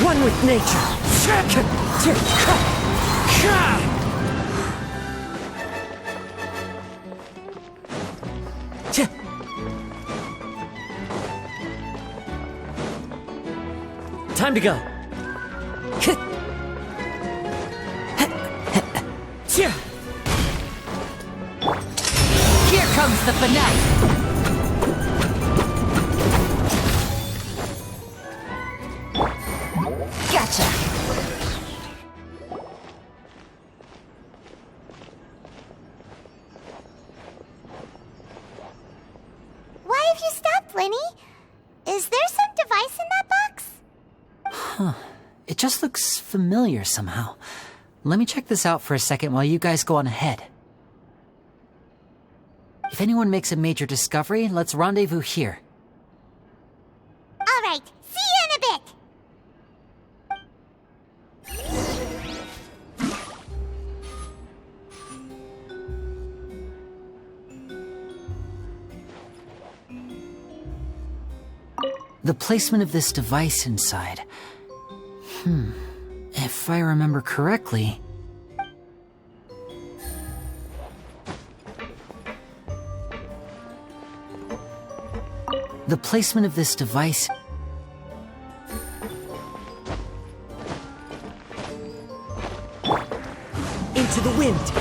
One with nature! Time to go! Here comes the finale! Gotcha! Why have you stopped, Lyney? Is there some device in that box? Huh. It just looks familiar somehow. Let me check this out for a second while you guys go on ahead. If anyone makes a major discovery, let's rendezvous here. All right, see you in a bit! The placement of this device inside. If I remember correctly... The placement of this device... Into the wind!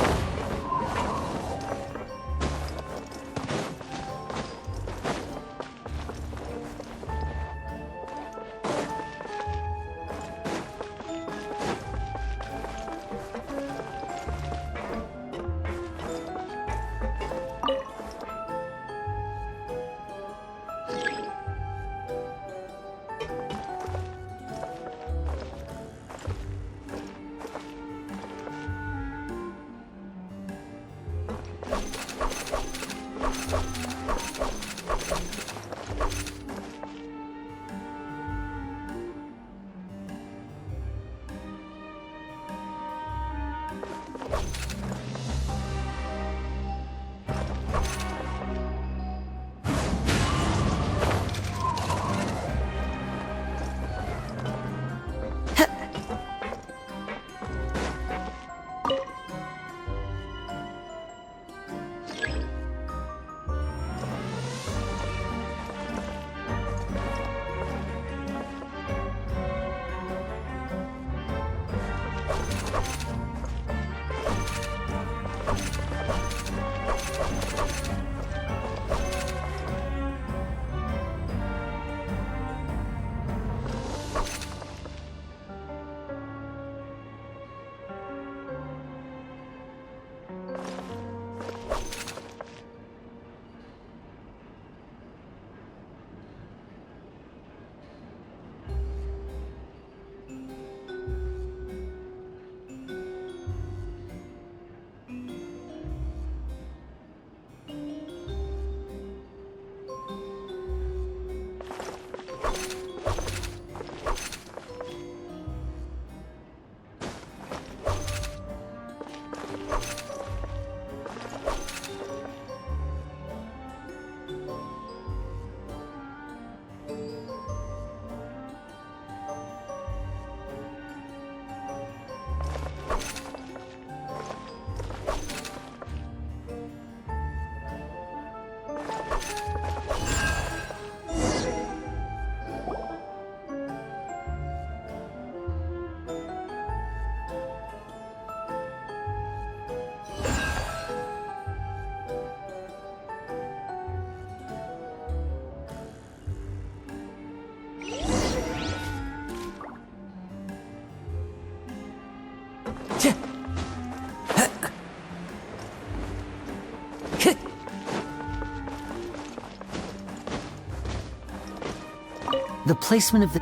The placement of the...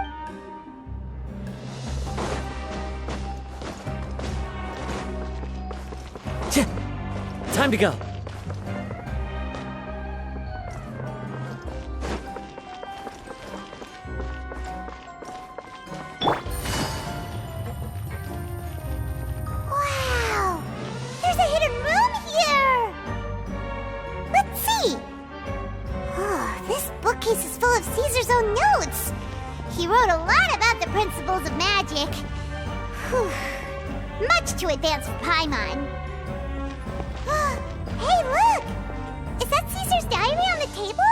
Time to go. Wow! There's a hidden room here! Let's see! Oh, this bookcase is full of Caesar's own notes! He wrote a lot about the principles of magic. Whew. Much too advanced for Paimon. Hey, look! Is that Caesar's diary on the table?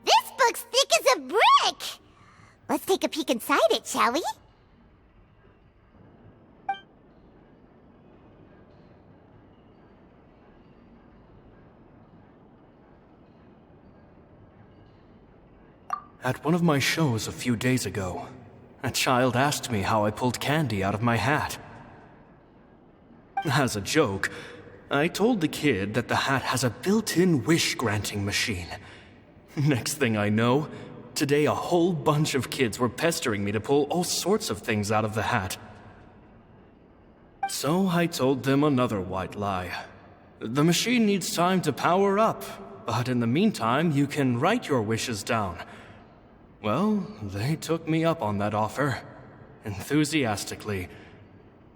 This book's thick as a brick! Let's take a peek inside it, shall we? At one of my shows a few days ago, a child asked me how I pulled candy out of my hat. As a joke, I told the kid that the hat has a built-in wish-granting machine. Next thing I know, today a whole bunch of kids were pestering me to pull all sorts of things out of the hat. So I told them another white lie. The machine needs time to power up, but in the meantime, you can write your wishes down. Well, they took me up on that offer, enthusiastically.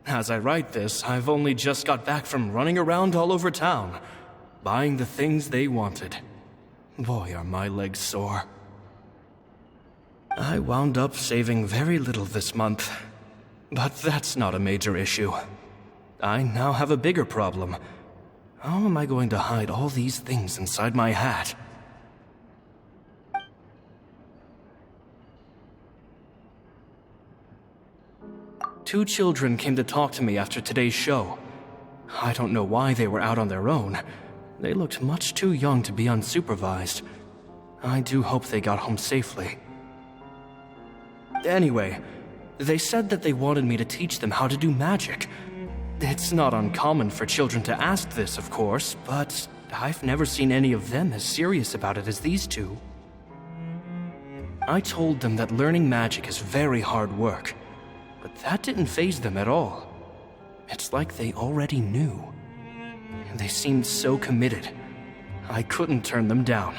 As I write this, I've only just got back from running around all over town, buying the things they wanted. Boy, are my legs sore. I wound up saving very little this month, but that's not a major issue. I now have a bigger problem. How am I going to hide all these things inside my hat? Two children came to talk to me after today's show. I don't know why they were out on their own. They looked much too young to be unsupervised. I do hope they got home safely. Anyway, they said that they wanted me to teach them how to do magic. It's not uncommon for children to ask this, of course, but I've never seen any of them as serious about it as these two. I told them that learning magic is very hard work. But that didn't faze them at all. It's like they already knew. They seemed so committed. I couldn't turn them down.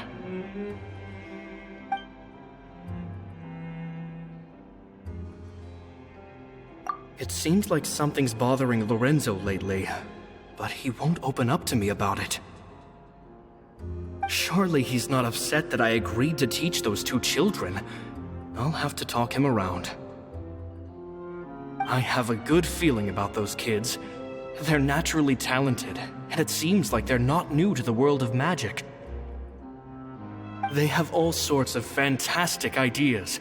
It seems like something's bothering Lorenzo lately, but he won't open up to me about it. Surely he's not upset that I agreed to teach those two children. I'll have to talk him around. I have a good feeling about those kids. They're naturally talented, and it seems like they're not new to the world of magic. They have all sorts of fantastic ideas.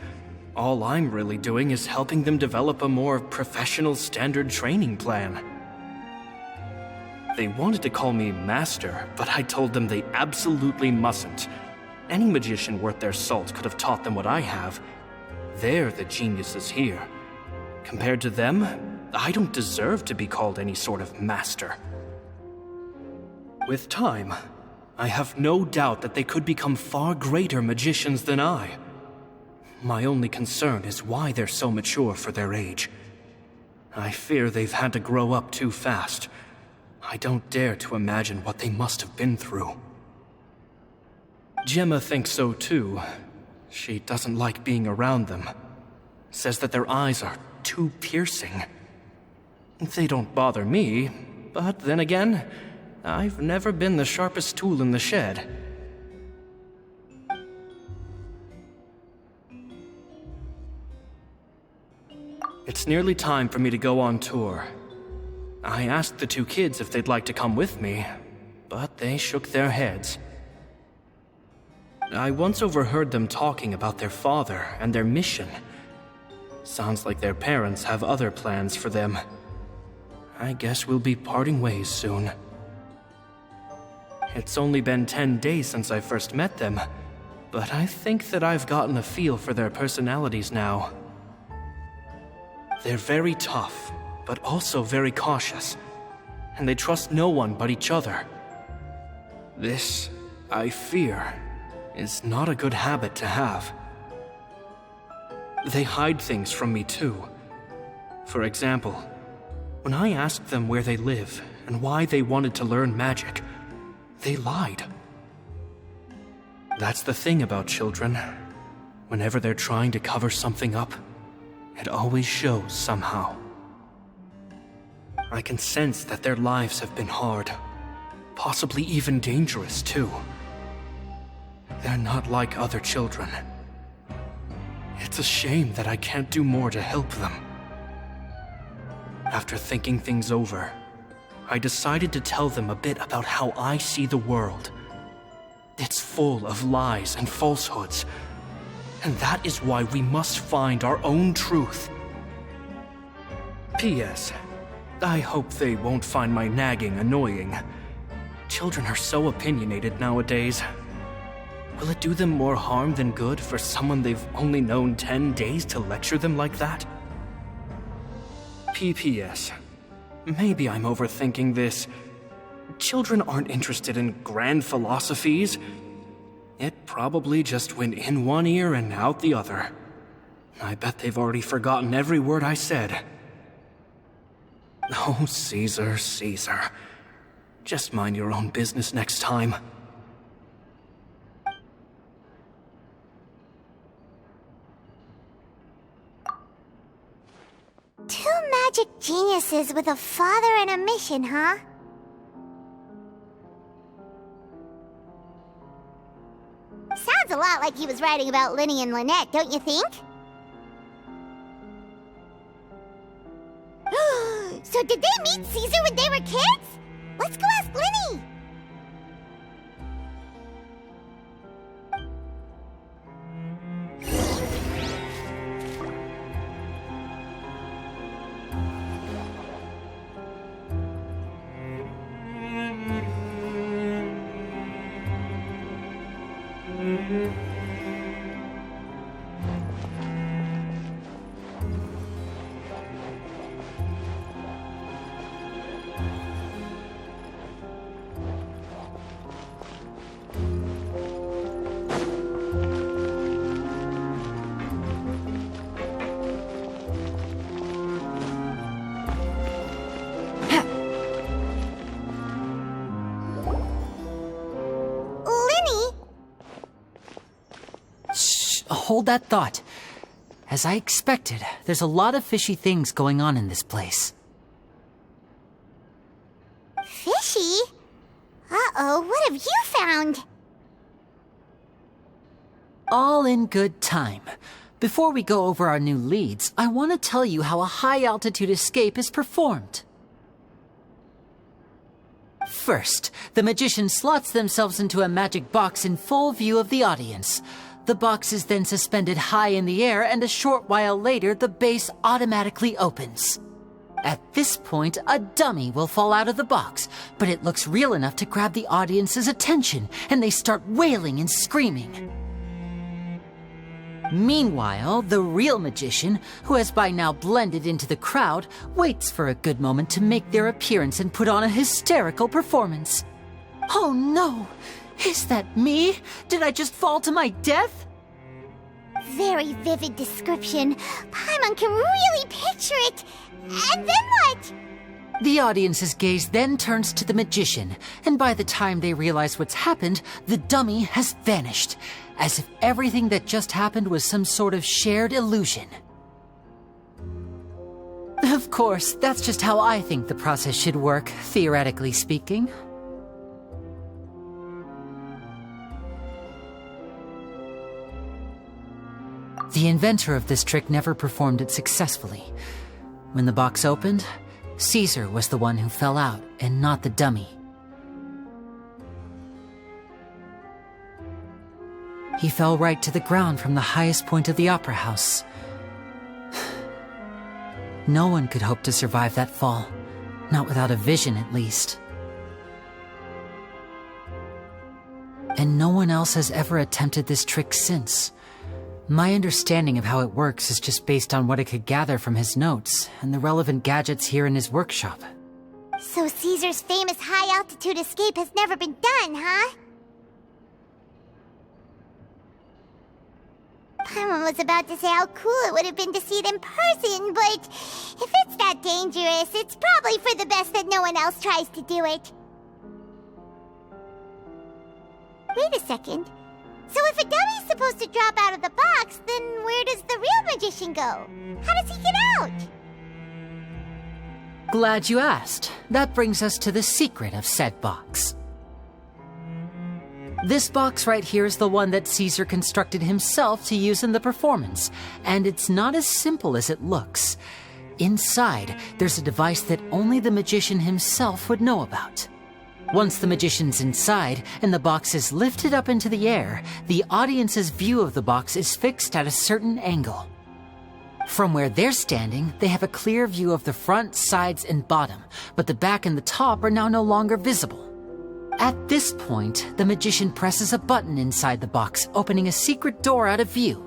All I'm really doing is helping them develop a more professional standard training plan. They wanted to call me Master, but I told them they absolutely mustn't. Any magician worth their salt could have taught them what I have. They're the geniuses here. Compared to them, I don't deserve to be called any sort of master. With time, I have no doubt that they could become far greater magicians than I. My only concern is why they're so mature for their age. I fear they've had to grow up too fast. I don't dare to imagine what they must have been through. Gemma thinks so too. She doesn't like being around them. Says that their eyes are too piercing. They don't bother me, but then again, I've never been the sharpest tool in the shed. It's nearly time for me to go on tour. I asked the two kids if they'd like to come with me, but they shook their heads. I once overheard them talking about their father and their mission. Sounds like their parents have other plans for them. I guess we'll be parting ways soon. It's only been 10 days since I first met them, but I think that I've gotten a feel for their personalities now. They're very tough, but also very cautious. and they trust no one but each other. This, I fear, is not a good habit to have. They hide things from me too. For example, when I asked them where they live and why they wanted to learn magic, they lied. That's the thing about children. Whenever they're trying to cover something up, it always shows somehow. I can sense that their lives have been hard, possibly even dangerous too. They're not like other children. It's a shame that I can't do more to help them. After thinking things over, I decided to tell them a bit about how I see the world. It's full of lies and falsehoods, and that is why we must find our own truth. P.S. I hope they won't find my nagging annoying. Children are so opinionated nowadays. Will it do them more harm than good for someone they've only known 10 days to lecture them like that? P.P.S. Maybe I'm overthinking this. Children aren't interested in grand philosophies. It probably just went in one ear and out the other. I bet they've already forgotten every word I said. Oh, Caesar, Caesar. Just mind your own business next time. Two magic geniuses with a father and a mission, huh? Sounds a lot like he was writing about Lyney and Lynette, don't you think? So did they meet Caesar when they were kids? Let's go ask Lyney! Hold that thought. As I expected, there's a lot of fishy things going on in this place. Fishy? Uh-oh, what have you found? All in good time. Before we go over our new leads, I want to tell you how a high-altitude escape is performed. First, the magician slots themselves into a magic box in full view of the audience. The box is then suspended high in the air, and a short while later, the base automatically opens. At this point, a dummy will fall out of the box, but it looks real enough to grab the audience's attention, and they start wailing and screaming. Meanwhile, the real magician, who has by now blended into the crowd, waits for a good moment to make their appearance and put on a hysterical performance. Oh no! Is that me? Did I just fall to my death? Very vivid description. Paimon can really picture it. And then what? The audience's gaze then turns to the magician, and by the time they realize what's happened, the dummy has vanished, as if everything that just happened was some sort of shared illusion. Of course, that's just how I think the process should work, theoretically speaking. The inventor of this trick never performed it successfully. When the box opened, Caesar was the one who fell out, and not the dummy. He fell right to the ground from the highest point of the opera house. No one could hope to survive that fall, not without a vision at least. And no one else has ever attempted this trick since. My understanding of how it works is just based on what I could gather from his notes and the relevant gadgets here in his workshop. So Caesar's famous high-altitude escape has never been done, huh? Paimon was about to say how cool it would have been to see it in person, but if it's that dangerous, it's probably for the best that no one else tries to do it. Wait a second. So if a dummy's supposed to drop out of the box, then where does the real magician go? How does he get out? Glad you asked. That brings us to the secret of said box. This box right here is the one that Caesar constructed himself to use in the performance, and it's not as simple as it looks. Inside, there's a device that only the magician himself would know about. Once the magician's inside and the box is lifted up into the air, the audience's view of the box is fixed at a certain angle. From where they're standing, they have a clear view of the front, sides, and bottom, but the back and the top are now no longer visible. At this point, the magician presses a button inside the box, opening a secret door out of view.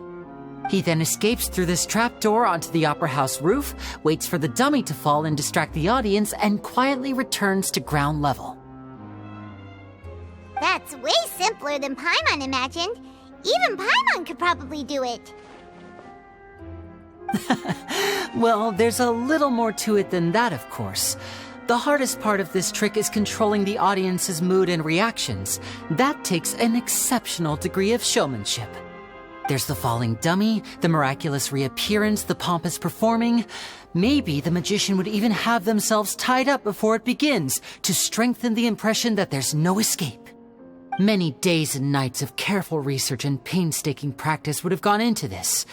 He then escapes through this trapdoor onto the opera house roof, waits for the dummy to fall and distract the audience, and quietly returns to ground level. That's way simpler than Paimon imagined. Even Paimon could probably do it. Well, there's a little more to it than that, of course. The hardest part of this trick is controlling the audience's mood and reactions. That takes an exceptional degree of showmanship. There's the falling dummy, the miraculous reappearance, the pompous performing. Maybe the magician would even have themselves tied up before it begins to strengthen the impression that there's no escape. Many days and nights of careful research and painstaking practice would have gone into this,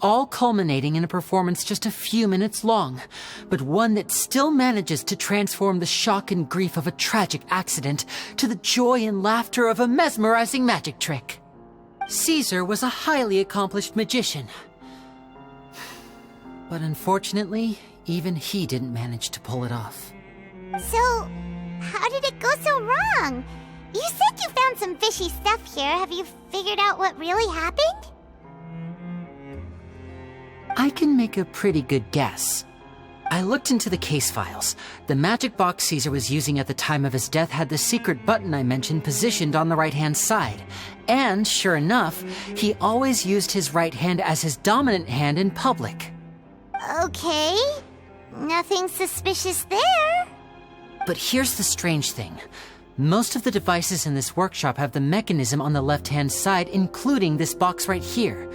all culminating in a performance just a few minutes long, but one that still manages to transform the shock and grief of a tragic accident to the joy and laughter of a mesmerizing magic trick. Caesar was a highly accomplished magician, but unfortunately, even he didn't manage to pull it off. So, how did it go so wrong? You said you found some fishy stuff here. Have you figured out what really happened? I can make a pretty good guess. I looked into the case files. The magic box Caesar was using at the time of his death had the secret button I mentioned positioned on the right-hand side. And, sure enough, he always used his right hand as his dominant hand in public. Okay. Nothing suspicious there. But here's the strange thing. Most of the devices in this workshop have the mechanism on the left-hand side, including this box right here,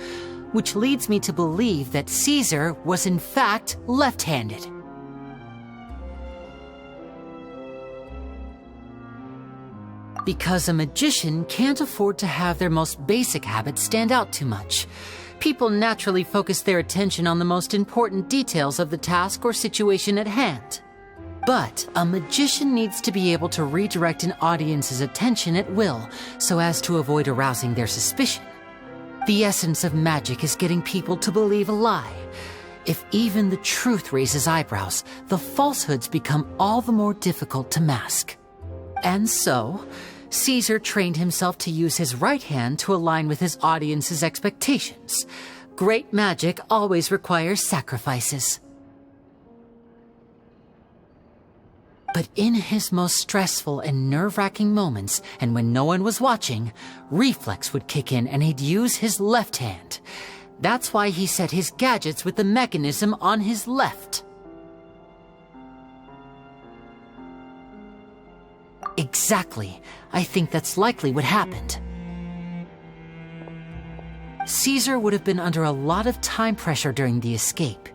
which leads me to believe that Caesar was in fact left-handed. Because a magician can't afford to have their most basic habits stand out too much. People naturally focus their attention on the most important details of the task or situation at hand. But a magician needs to be able to redirect an audience's attention at will, so as to avoid arousing their suspicion. The essence of magic is getting people to believe a lie. If even the truth raises eyebrows, the falsehoods become all the more difficult to mask. And so, Caesar trained himself to use his right hand to align with his audience's expectations. Great magic always requires sacrifices. But in his most stressful and nerve-wracking moments, and when no one was watching, reflex would kick in and he'd use his left hand. That's why he set his gadgets with the mechanism on his left. Exactly. I think that's likely what happened. Caesar would have been under a lot of time pressure during the escape.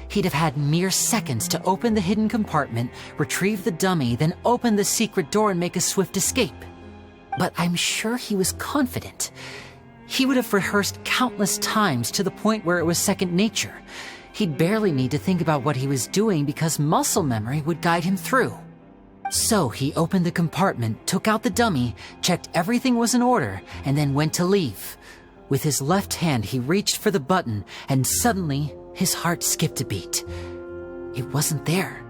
He'd have had mere seconds to open the hidden compartment, retrieve the dummy, then open the secret door and make a swift escape. But I'm sure he was confident. He would have rehearsed countless times to the point where it was second nature. He'd barely need to think about what he was doing because muscle memory would guide him through. So he opened the compartment, took out the dummy, checked everything was in order, and then went to leave. With his left hand, he reached for the button, and suddenly, his heart skipped a beat. It wasn't there.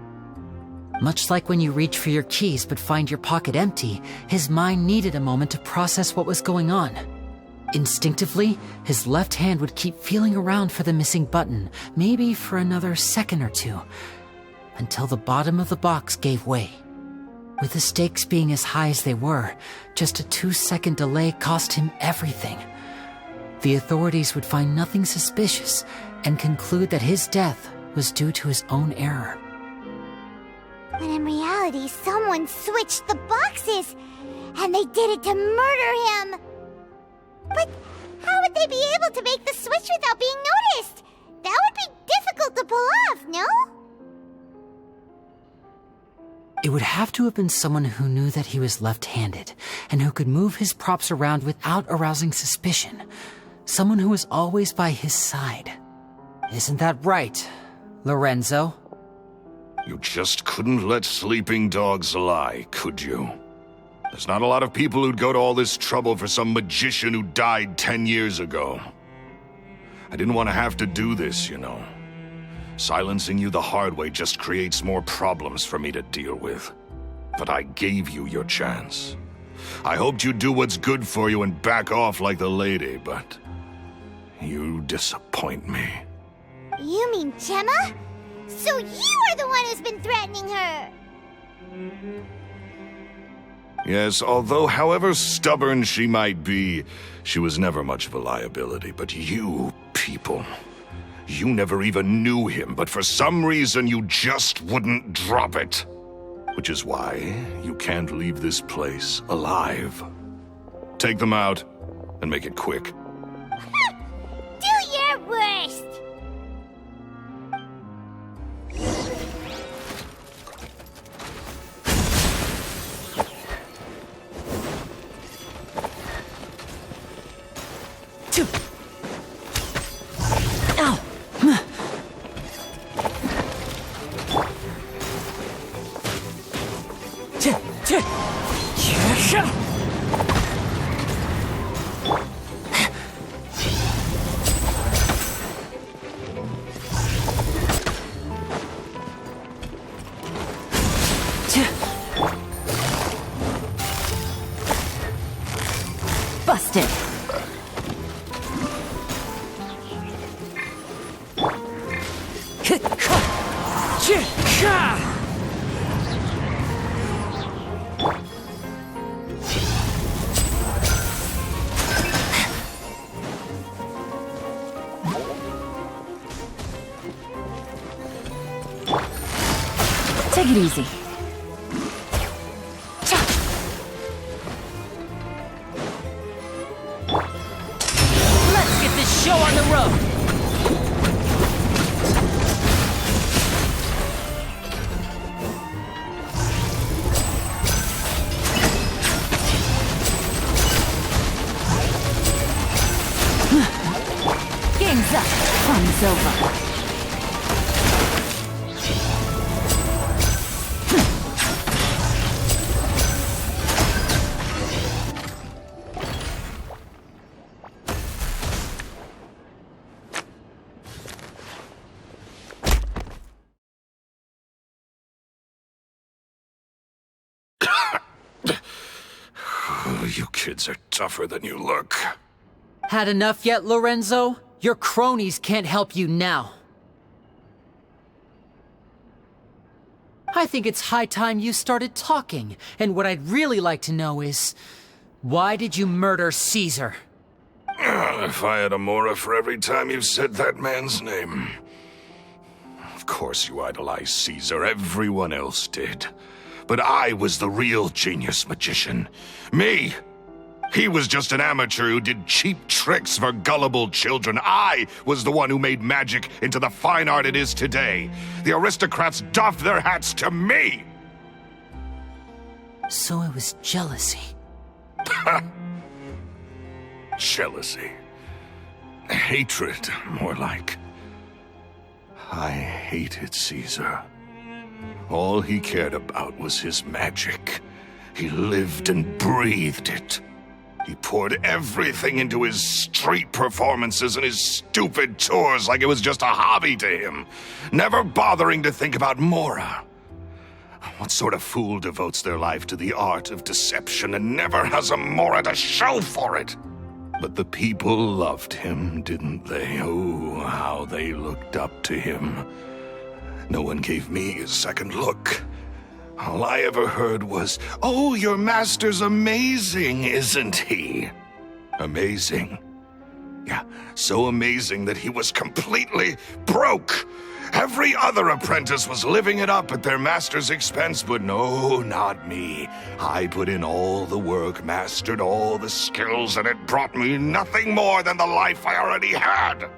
Much like when you reach for your keys but find your pocket empty, his mind needed a moment to process what was going on. Instinctively, his left hand would keep feeling around for the missing button, maybe for another second or two, until the bottom of the box gave way. With the stakes being as high as they were, just a 2-second delay cost him everything. The authorities would find nothing suspicious and conclude that his death was due to his own error. When in reality, someone switched the boxes, and they did it to murder him. But how would they be able to make the switch without being noticed? That would be difficult to pull off, no? It would have to have been someone who knew that he was left-handed, and who could move his props around without arousing suspicion. Someone who was always by his side. Isn't that right, Lorenzo? You just couldn't let sleeping dogs lie, could you? There's not a lot of people who'd go to all this trouble for some magician who died 10 years ago. I didn't want to have to do this, you know. Silencing you the hard way just creates more problems for me to deal with. But I gave you your chance. I hoped you'd do what's good for you and back off like the lady, but you disappoint me. You mean Gemma? So you are the one who's been threatening her! Yes, although however stubborn she might be, she was never much of a liability. But you people, you never even knew him, but for some reason you just wouldn't drop it. Which is why you can't leave this place alive. Take them out, and make it quick. Do your worst! Busted. Take it easy. Let's get this show on the road! Game's up. Fun's over. You kids are tougher than you look. Had enough yet, Lorenzo? Your cronies can't help you now. I think it's high time you started talking, and what I'd really like to know is, why did you murder Caesar? If I had a mora for every time you said that man's name. Of course you idolized Caesar, everyone else did. But I was the real genius magician. Me! He was just an amateur who did cheap tricks for gullible children. I was the one who made magic into the fine art it is today. The aristocrats doffed their hats to me! So it was jealousy. Jealousy. Hatred, more like. I hated Caesar. All he cared about was his magic. He lived and breathed it. He poured everything into his street performances and his stupid tours like it was just a hobby to him, never bothering to think about Mora. What sort of fool devotes their life to the art of deception and never has a Mora to show for it? But the people loved him, didn't they? Oh, how they looked up to him. No one gave me a second look. All I ever heard was, "Oh, your master's amazing, isn't he?" Amazing. Yeah, so amazing that he was completely broke. Every other apprentice was living it up at their master's expense, but no, not me. I put in all the work, mastered all the skills, and it brought me nothing more than the life I already had.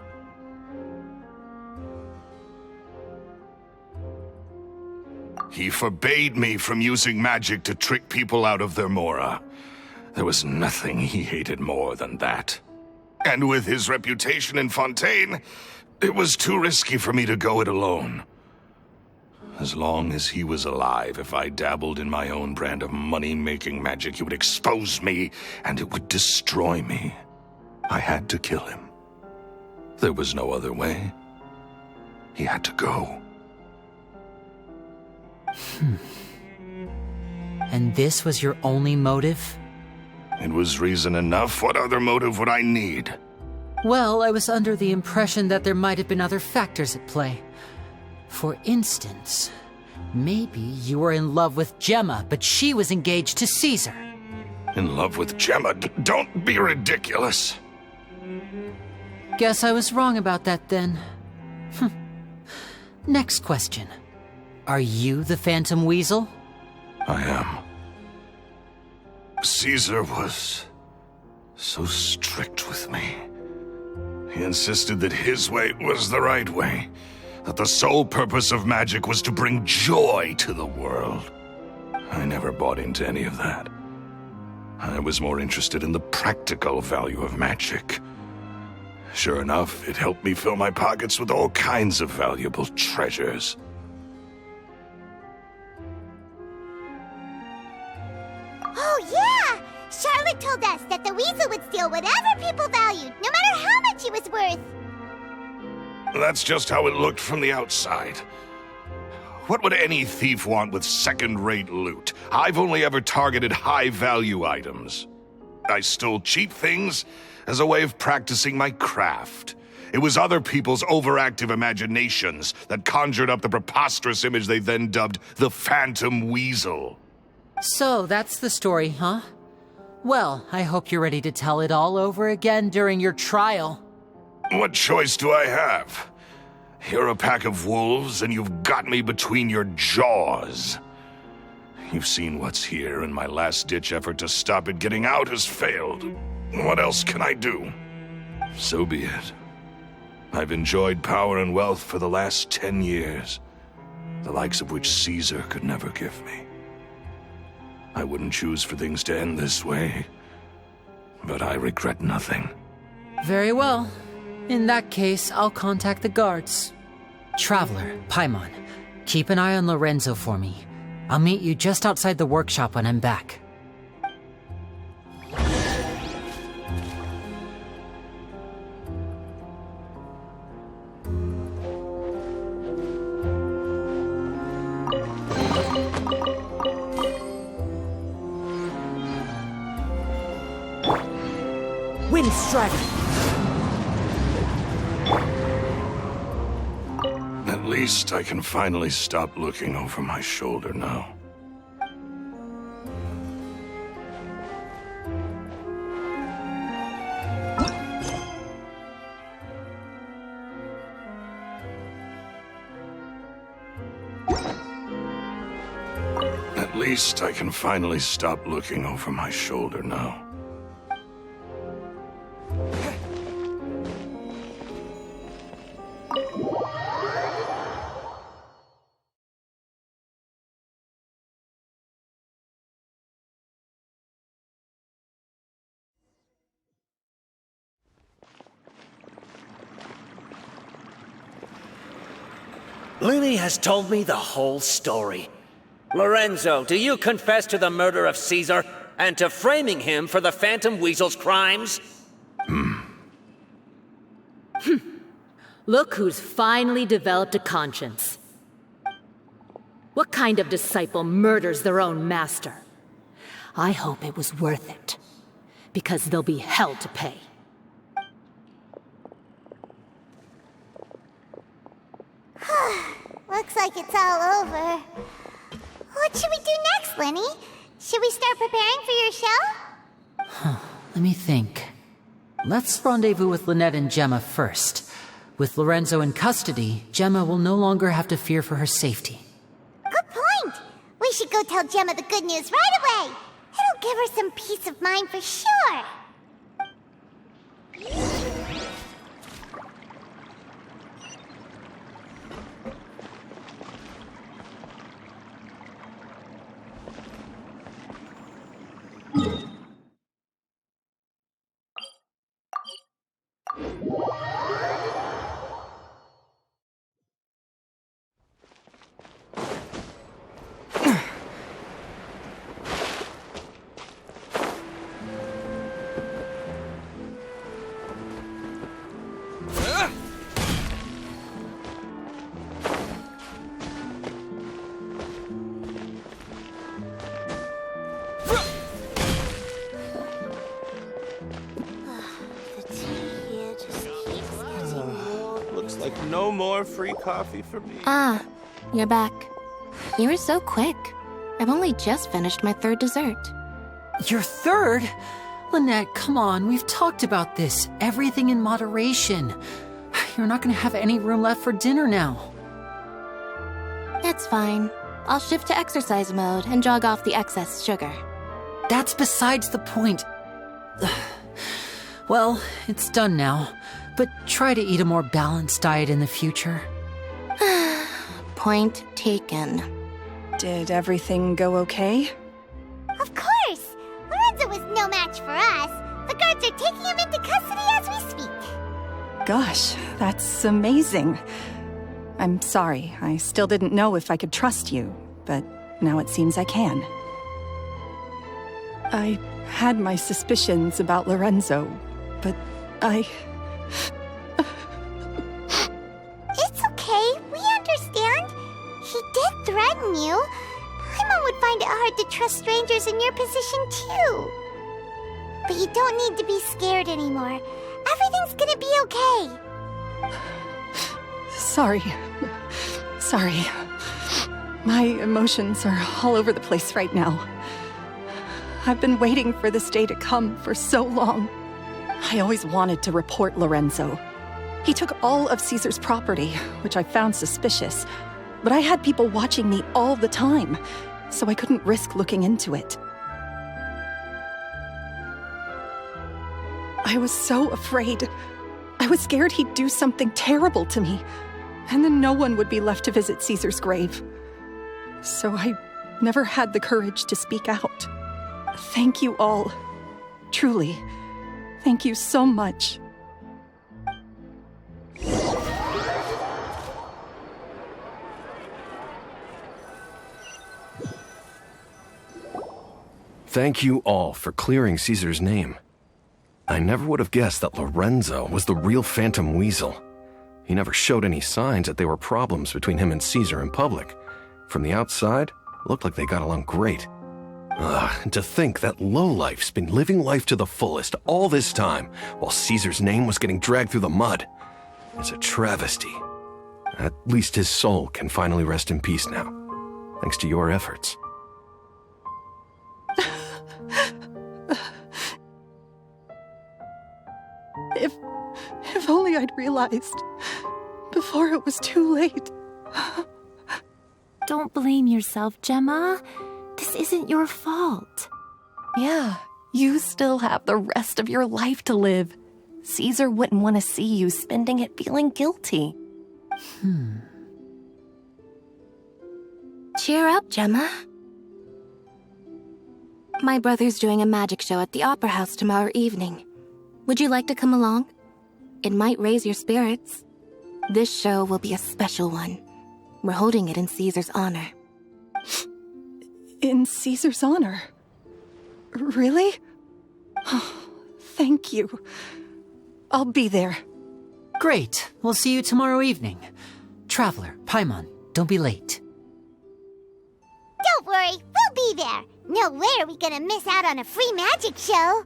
He forbade me from using magic to trick people out of their mora. There was nothing he hated more than that. And with his reputation in Fontaine, it was too risky for me to go it alone. As long as he was alive, if I dabbled in my own brand of money-making magic, he would expose me, and it would destroy me. I had to kill him. There was no other way. He had to go. And this was your only motive? It was reason enough. What other motive would I need? Well, I was under the impression that there might have been other factors at play. For instance, maybe you were in love with Gemma, but she was engaged to Caesar. In love with Gemma? Don't be ridiculous. Guess I was wrong about that then. Next question. Are you the Phantom Weasel? I am. Caesar was so strict with me. He insisted that his way was the right way, that the sole purpose of magic was to bring joy to the world. I never bought into any of that. I was more interested in the practical value of magic. Sure enough, it helped me fill my pockets with all kinds of valuable treasures. Oh, yeah! Charlotte told us that the weasel would steal whatever people valued, no matter how much it was worth. That's just how it looked from the outside. What would any thief want with second-rate loot? I've only ever targeted high-value items. I stole cheap things as a way of practicing my craft. It was other people's overactive imaginations that conjured up the preposterous image they then dubbed the Phantom Weasel. So, that's the story, huh? Well, I hope you're ready to tell it all over again during your trial. What choice do I have? You're a pack of wolves, and you've got me between your jaws. You've seen what's here, and my last-ditch effort to stop it getting out has failed. What else can I do? So be it. I've enjoyed power and wealth for the last 10 years, the likes of which Caesar could never give me. I wouldn't choose for things to end this way, but I regret nothing. Very well. In that case, I'll contact the guards. Traveler, Paimon, keep an eye on Lorenzo for me. I'll meet you just outside the workshop when I'm back. Wind strike! At least I can finally stop looking over my shoulder now. At least I can finally stop looking over my shoulder now. Lyney has told me the whole story. Lorenzo, do you confess to the murder of Caesar and to framing him for the Phantom Weasel's crimes? Look who's finally developed a conscience. What kind of disciple murders their own master? I hope it was worth it, because there'll be hell to pay. Looks like it's all over. What should we do next, Lyney? Should we start preparing for your show? Let me think. Let's rendezvous with Lynette and Gemma first. With Lorenzo in custody, Gemma will no longer have to fear for her safety. Good point. We should go tell Gemma the good news right away. It'll give her some peace of mind for sure. Like no more free coffee for me. Ah, you're back. You were so quick. I've only just finished my third dessert. Your third? Lynette, come on, we've talked about this. Everything in moderation. You're not gonna have any room left for dinner now. It's fine. I'll shift to exercise mode and jog off the excess sugar. That's besides the point. Well, it's done now. But try to eat a more balanced diet in the future. Point taken. Did everything go okay? Of course! Lorenzo was no match for us. The guards are taking him into custody as we speak. Gosh, that's amazing. I'm sorry, I still didn't know if I could trust you, but now it seems I can. I had my suspicions about Lorenzo, but It's okay, we understand. He did threaten you. Paimon would find it hard to trust strangers in your position too. But you don't need to be scared anymore. Everything's gonna be okay. Sorry. My emotions are all over the place right now. I've been waiting for this day to come for so long. I always wanted to report Lorenzo. He took all of Caesar's property, which I found suspicious, but I had people watching me all the time, so I couldn't risk looking into it. I was so afraid. I was scared he'd do something terrible to me, and then no one would be left to visit Caesar's grave. So I never had the courage to speak out. Thank you all. Truly. Thank you so much. Thank you all for clearing Caesar's name. I never would have guessed that Lorenzo was the real Phantom Weasel. He never showed any signs that there were problems between him and Caesar in public. From the outside, it looked like they got along great. And to think that lowlife's been living life to the fullest all this time, while Caesar's name was getting dragged through the mud. It's a travesty. At least his soul can finally rest in peace now, thanks to your efforts. If only I'd realized before it was too late. Don't blame yourself, Gemma. This isn't your fault. Yeah, you still have the rest of your life to live. Caesar wouldn't want to see you spending it feeling guilty. Cheer up, Gemma. My brother's doing a magic show at the Opera House tomorrow evening. Would you like to come along? It might raise your spirits. This show will be a special one. We're holding it in Caesar's honor. In Caesar's honor? Really? Oh, thank you. I'll be there. Great. We'll see you tomorrow evening. Traveler, Paimon, don't be late. Don't worry, we'll be there. No way are we gonna miss out on a free magic show.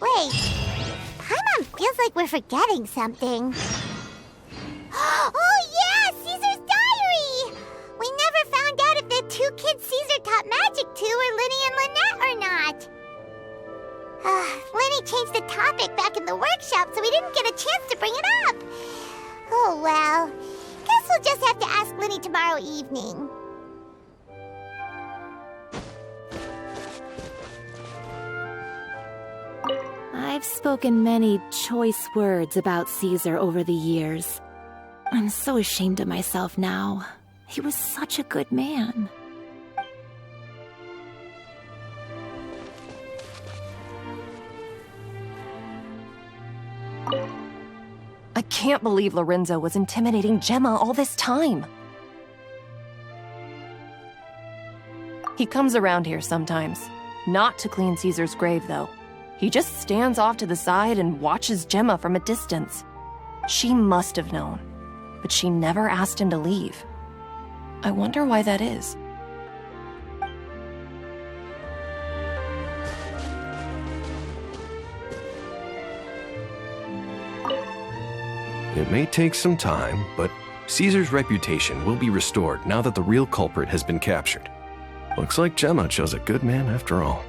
Wait, Paimon feels like we're forgetting something. Oh yeah, Caesar's changed the topic back in the workshop, so we didn't get a chance to bring it up. Oh well. Guess we'll just have to ask Lyney tomorrow evening. I've spoken many choice words about Caesar over the years. I'm so ashamed of myself now. He was such a good man. I can't believe Lorenzo was intimidating Gemma all this time. He comes around here sometimes. Not to clean Caesar's grave, though. He just stands off to the side and watches Gemma from a distance. She must have known, but she never asked him to leave. I wonder why that is. It may take some time, but Caesar's reputation will be restored now that the real culprit has been captured. Looks like Gemma chose a good man after all.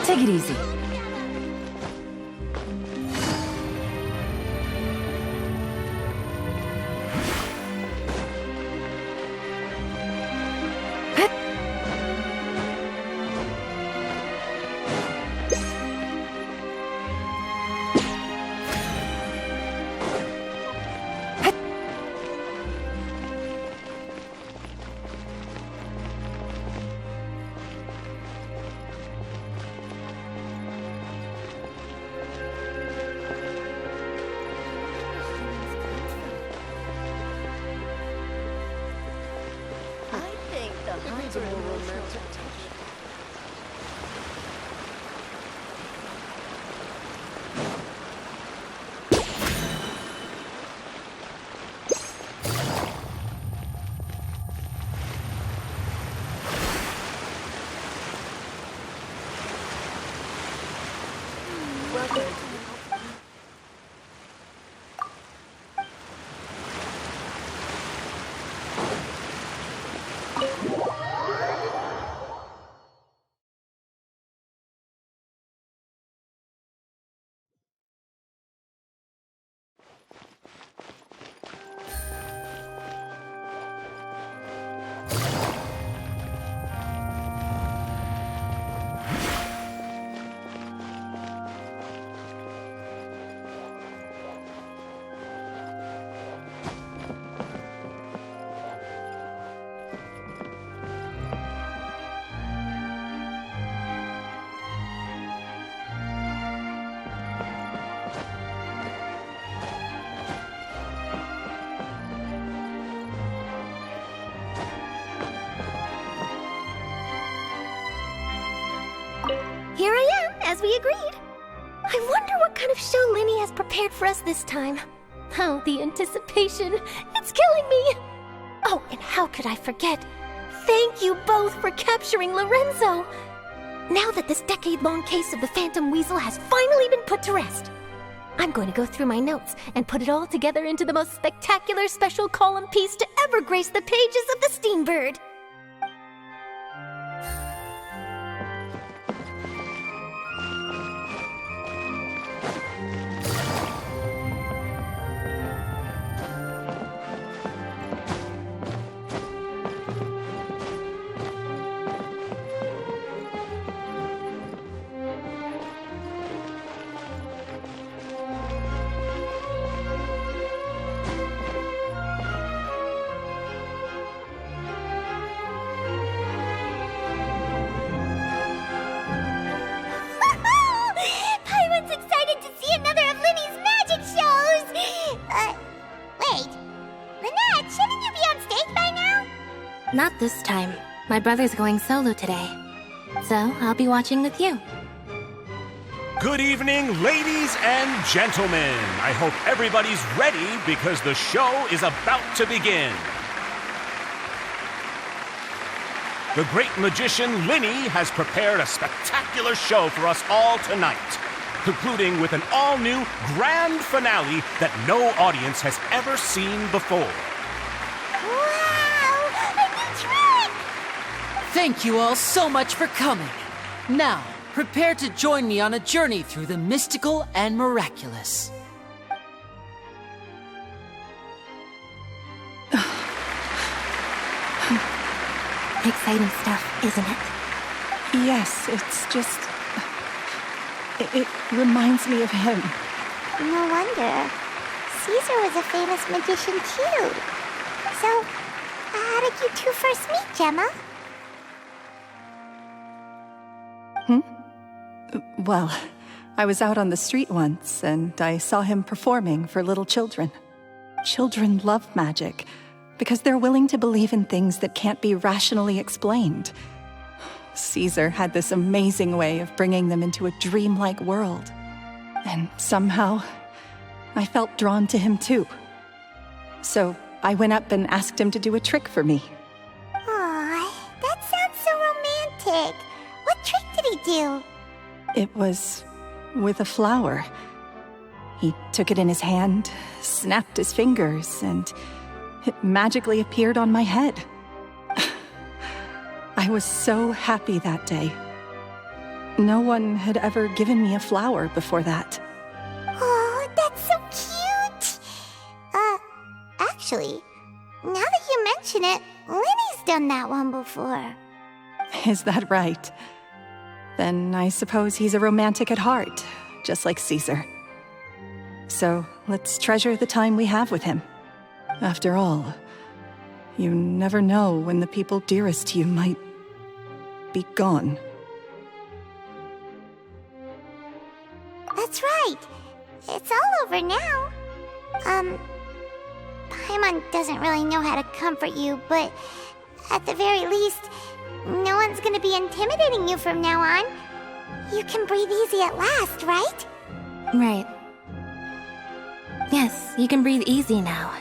Take it easy. Here I am, as we agreed. I wonder what kind of show Lyney has prepared for us this time. Oh, the anticipation. It's killing me. Oh, and how could I forget? Thank you both for capturing Lorenzo. Now that this decade-long case of the Phantom Weasel has finally been put to rest, I'm going to go through my notes and put it all together into the most spectacular special column piece to ever grace the pages of the Steambird. Not this time. My brother's going solo today. So, I'll be watching with you. Good evening, ladies and gentlemen. I hope everybody's ready because the show is about to begin. The great magician Lyney has prepared a spectacular show for us all tonight, concluding with an all-new grand finale that no audience has ever seen before. Thank you all so much for coming. Now, prepare to join me on a journey through the mystical and miraculous. Exciting stuff, isn't it? Yes, it's just... It reminds me of him. No wonder. Caesar was a famous magician too. So, how did you two first meet, Gemma? Well, I was out on the street once, and I saw him performing for little children. Children love magic, because they're willing to believe in things that can't be rationally explained. Caesar had this amazing way of bringing them into a dreamlike world. And somehow, I felt drawn to him too. So I went up and asked him to do a trick for me. Aw, that sounds so romantic. What trick did he do? It was with a flower. He took it in his hand, snapped his fingers, and it magically appeared on my head. I was so happy that day. No one had ever given me a flower before that. Oh, that's so cute! Actually, now that you mention it, Lyney's done that one before. Is that right? Then I suppose he's a romantic at heart, just like Caesar. So let's treasure the time we have with him. After all, you never know when the people dearest to you might be gone. That's right. It's all over now. Paimon doesn't really know how to comfort you, but at the very least, no one's gonna be intimidating you from now on. You can breathe easy at last, right? Right. Yes, you can breathe easy now,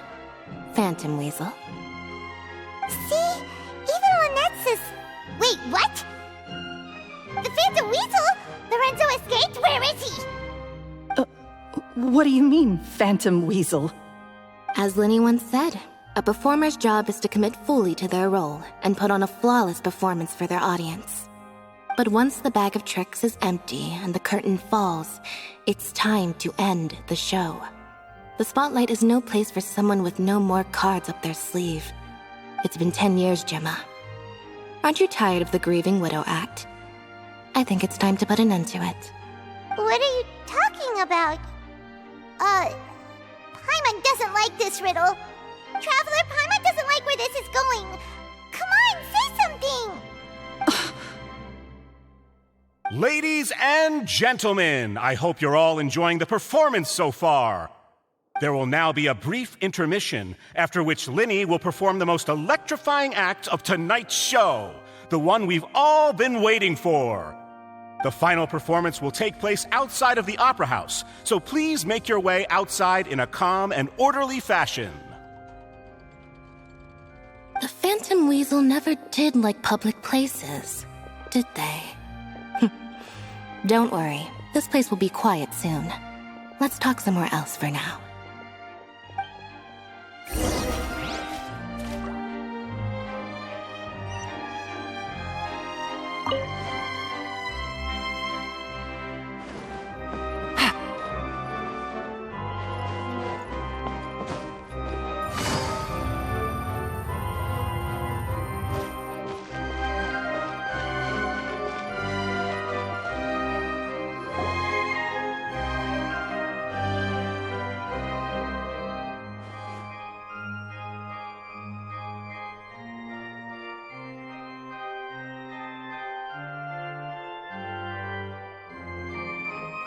Phantom Weasel. See? Even Lynette says... Wait, what? The Phantom Weasel? Lorenzo escaped? Where is he? What do you mean, Phantom Weasel? As Lyney once said, A performer's job is to commit fully to their role and put on a flawless performance for their audience. But once the bag of tricks is empty and the curtain falls, it's time to end the show. The spotlight is no place for someone with no more cards up their sleeve. It's been 10 years, Gemma. Aren't you tired of the grieving widow act? I think it's time to put an end to it. What are you talking about? Paimon doesn't like this riddle. Traveler, Paimon doesn't like where this is going. Come on, say something! Ladies and gentlemen, I hope you're all enjoying the performance so far. There will now be a brief intermission, after which Lyney will perform the most electrifying act of tonight's show, the one we've all been waiting for. The final performance will take place outside of the Opera House, so please make your way outside in a calm and orderly fashion. The Phantom Weasel never did like public places, did they? Don't worry, this place will be quiet soon. Let's talk somewhere else for now.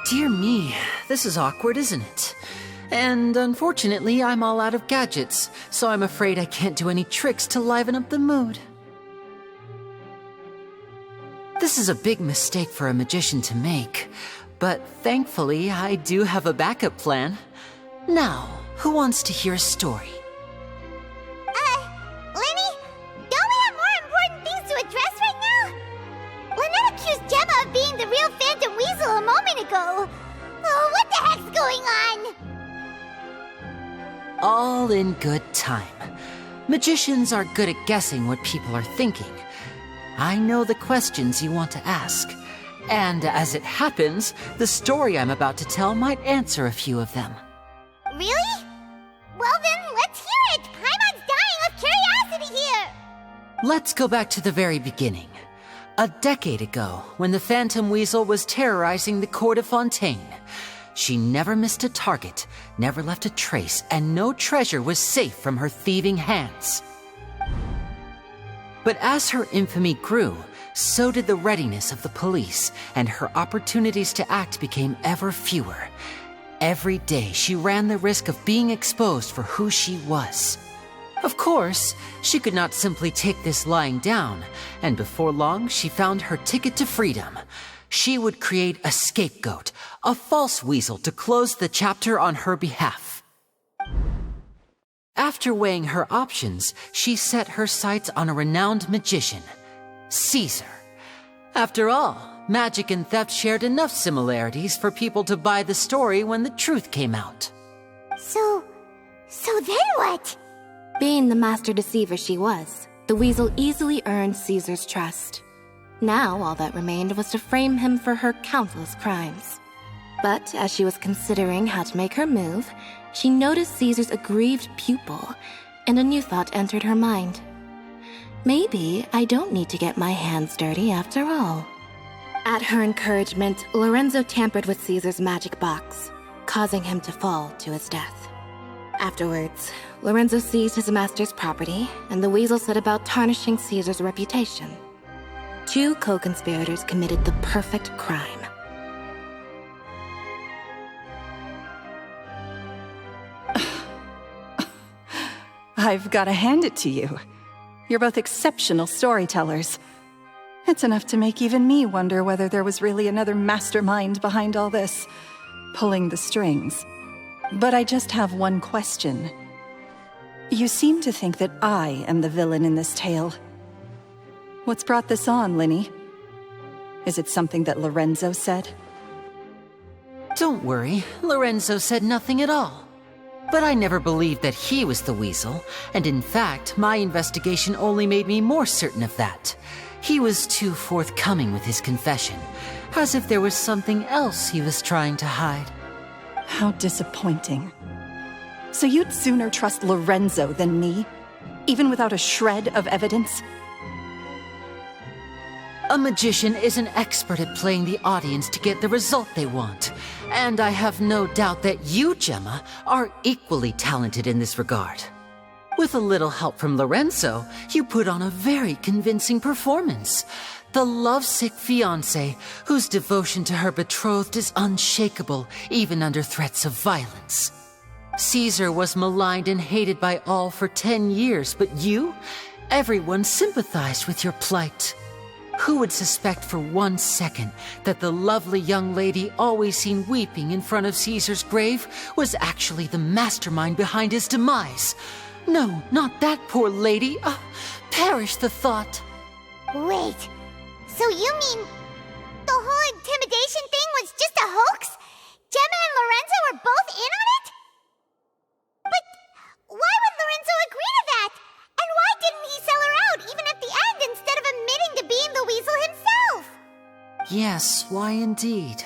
Dear me, this is awkward, isn't it? And unfortunately, I'm all out of gadgets, so I'm afraid I can't do any tricks to liven up the mood. This is a big mistake for a magician to make, but thankfully, I do have a backup plan. Now, who wants to hear a story? Lyney, don't we have more important things to address right now? Lynette accused Gemma of being the real Phantom Weasel a moment ago. Oh, what the heck's going on? All in good time. Magicians are good at guessing what people are thinking. I know the questions you want to ask. And as it happens, the story I'm about to tell might answer a few of them. Really? Well then, let's hear it! Paimon's dying of curiosity here! Let's go back to the very beginning. A decade ago, when the Phantom Weasel was terrorizing the court of Fontaine. She never missed a target, never left a trace, and no treasure was safe from her thieving hands. But as her infamy grew, so did the readiness of the police, and her opportunities to act became ever fewer. Every day, she ran the risk of being exposed for who she was. Of course, she could not simply take this lying down, and before long, she found her ticket to freedom. She would create a scapegoat, a false weasel to close the chapter on her behalf. After weighing her options, she set her sights on a renowned magician, Caesar. After all, magic and theft shared enough similarities for people to buy the story when the truth came out. So then what? Being the master deceiver she was, the weasel easily earned Caesar's trust. Now all that remained was to frame him for her countless crimes. But as she was considering how to make her move, she noticed Caesar's aggrieved pupil, and a new thought entered her mind. Maybe I don't need to get my hands dirty after all. At her encouragement, Lorenzo tampered with Caesar's magic box, causing him to fall to his death. Afterwards, Lorenzo seized his master's property, and the weasel set about tarnishing Caesar's reputation. Two co-conspirators committed the perfect crime. I've got to hand it to you. You're both exceptional storytellers. It's enough to make even me wonder whether there was really another mastermind behind all this, pulling the strings. But I just have one question. You seem to think that I am the villain in this tale. What's brought this on, Lyney? Is it something that Lorenzo said? Don't worry, Lorenzo said nothing at all. But I never believed that he was the weasel, and in fact, my investigation only made me more certain of that. He was too forthcoming with his confession, as if there was something else he was trying to hide. How disappointing. So you'd sooner trust Lorenzo than me? Even without a shred of evidence? A magician is an expert at playing the audience to get the result they want. And I have no doubt that you, Gemma, are equally talented in this regard. With a little help from Lorenzo, you put on a very convincing performance. The lovesick fiancé, whose devotion to her betrothed is unshakable, even under threats of violence. Caesar was maligned and hated by all for 10 years, but you? Everyone sympathized with your plight. Who would suspect for 1 second that the lovely young lady always seen weeping in front of Caesar's grave was actually the mastermind behind his demise? No, not that poor lady. Perish the thought. Wait, so you mean the whole intimidation thing was just a hoax? Gemma and Lorenzo were both in on it? But why would Lorenzo agree to that? And why didn't he sell her out even at the end instead of admitting to being the weasel himself? Yes, why indeed?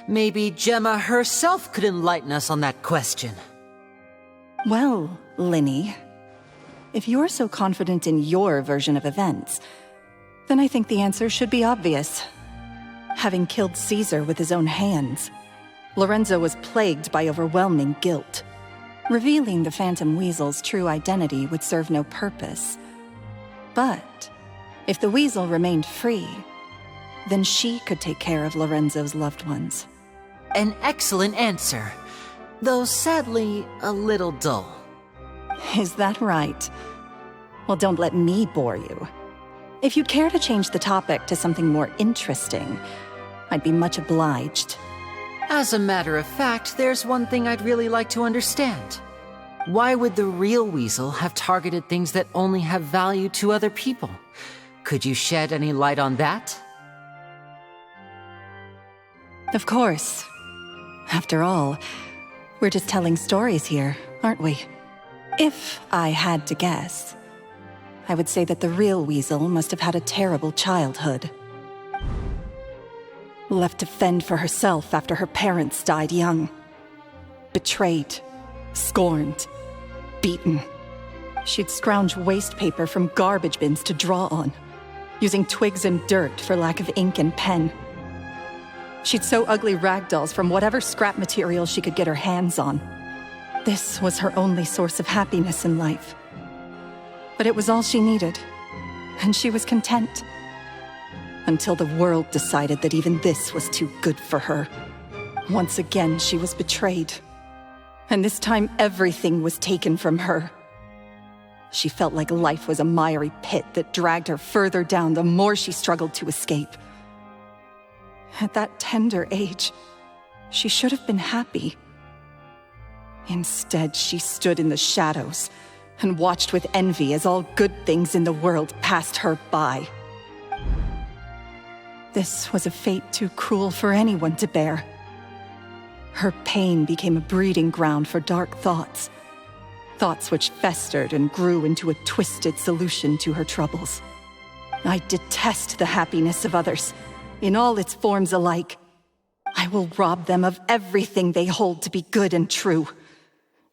Maybe Gemma herself could enlighten us on that question. Well, Lyney, if you're so confident in your version of events, then I think the answer should be obvious. Having killed Caesar with his own hands, Lorenzo was plagued by overwhelming guilt. Revealing the Phantom Weasel's true identity would serve no purpose. But if the weasel remained free, then she could take care of Lorenzo's loved ones. An excellent answer, though sadly a little dull. Is that right? Well, don't let me bore you. If you'd care to change the topic to something more interesting, I'd be much obliged. As a matter of fact, there's one thing I'd really like to understand. Why would the real weasel have targeted things that only have value to other people? Could you shed any light on that? Of course. After all, we're just telling stories here, aren't we? If I had to guess, I would say that the real weasel must have had a terrible childhood. Left to fend for herself after her parents died young. Betrayed, scorned, beaten. She'd scrounge waste paper from garbage bins to draw on, using twigs and dirt for lack of ink and pen. She'd sew ugly rag dolls from whatever scrap material she could get her hands on. This was her only source of happiness in life. But it was all she needed, and she was content. Until the world decided that even this was too good for her. Once again, she was betrayed. And this time, everything was taken from her. She felt like life was a miry pit that dragged her further down the more she struggled to escape. At that tender age, she should have been happy. Instead, she stood in the shadows and watched with envy as all good things in the world passed her by. This was a fate too cruel for anyone to bear. Her pain became a breeding ground for dark thoughts. Thoughts which festered and grew into a twisted solution to her troubles. I detest the happiness of others, in all its forms alike. I will rob them of everything they hold to be good and true,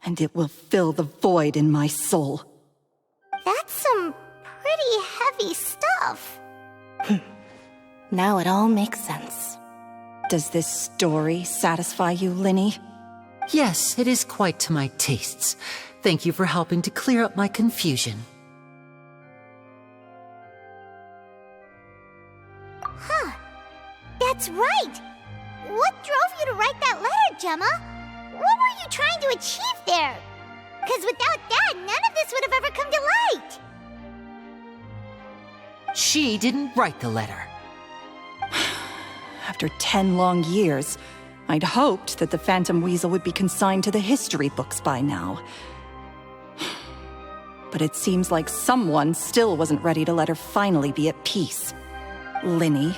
and it will fill the void in my soul. That's some pretty heavy stuff. Now it all makes sense. Does this story satisfy you, Lyney? Yes, it is quite to my tastes. Thank you for helping to clear up my confusion. Huh. That's right. What drove you to write that letter, Gemma? What were you trying to achieve there? Because without that, none of this would have ever come to light. She didn't write the letter. After 10 long years, I'd hoped that the Phantom Weasel would be consigned to the history books by now. But it seems like someone still wasn't ready to let her finally be at peace. Lyney.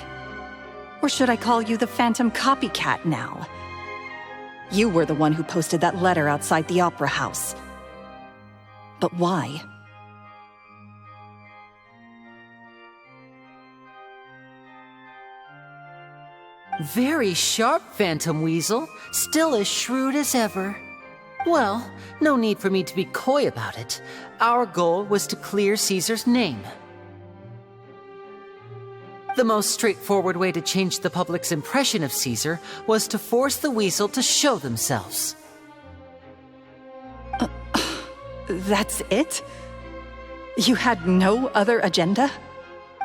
Or should I call you the Phantom Copycat now? You were the one who posted that letter outside the Opera House. But why? Very sharp, Phantom Weasel. Still as shrewd as ever. Well, no need for me to be coy about it. Our goal was to clear Caesar's name. The most straightforward way to change the public's impression of Caesar was to force the Weasel to show themselves. That's it? You had no other agenda?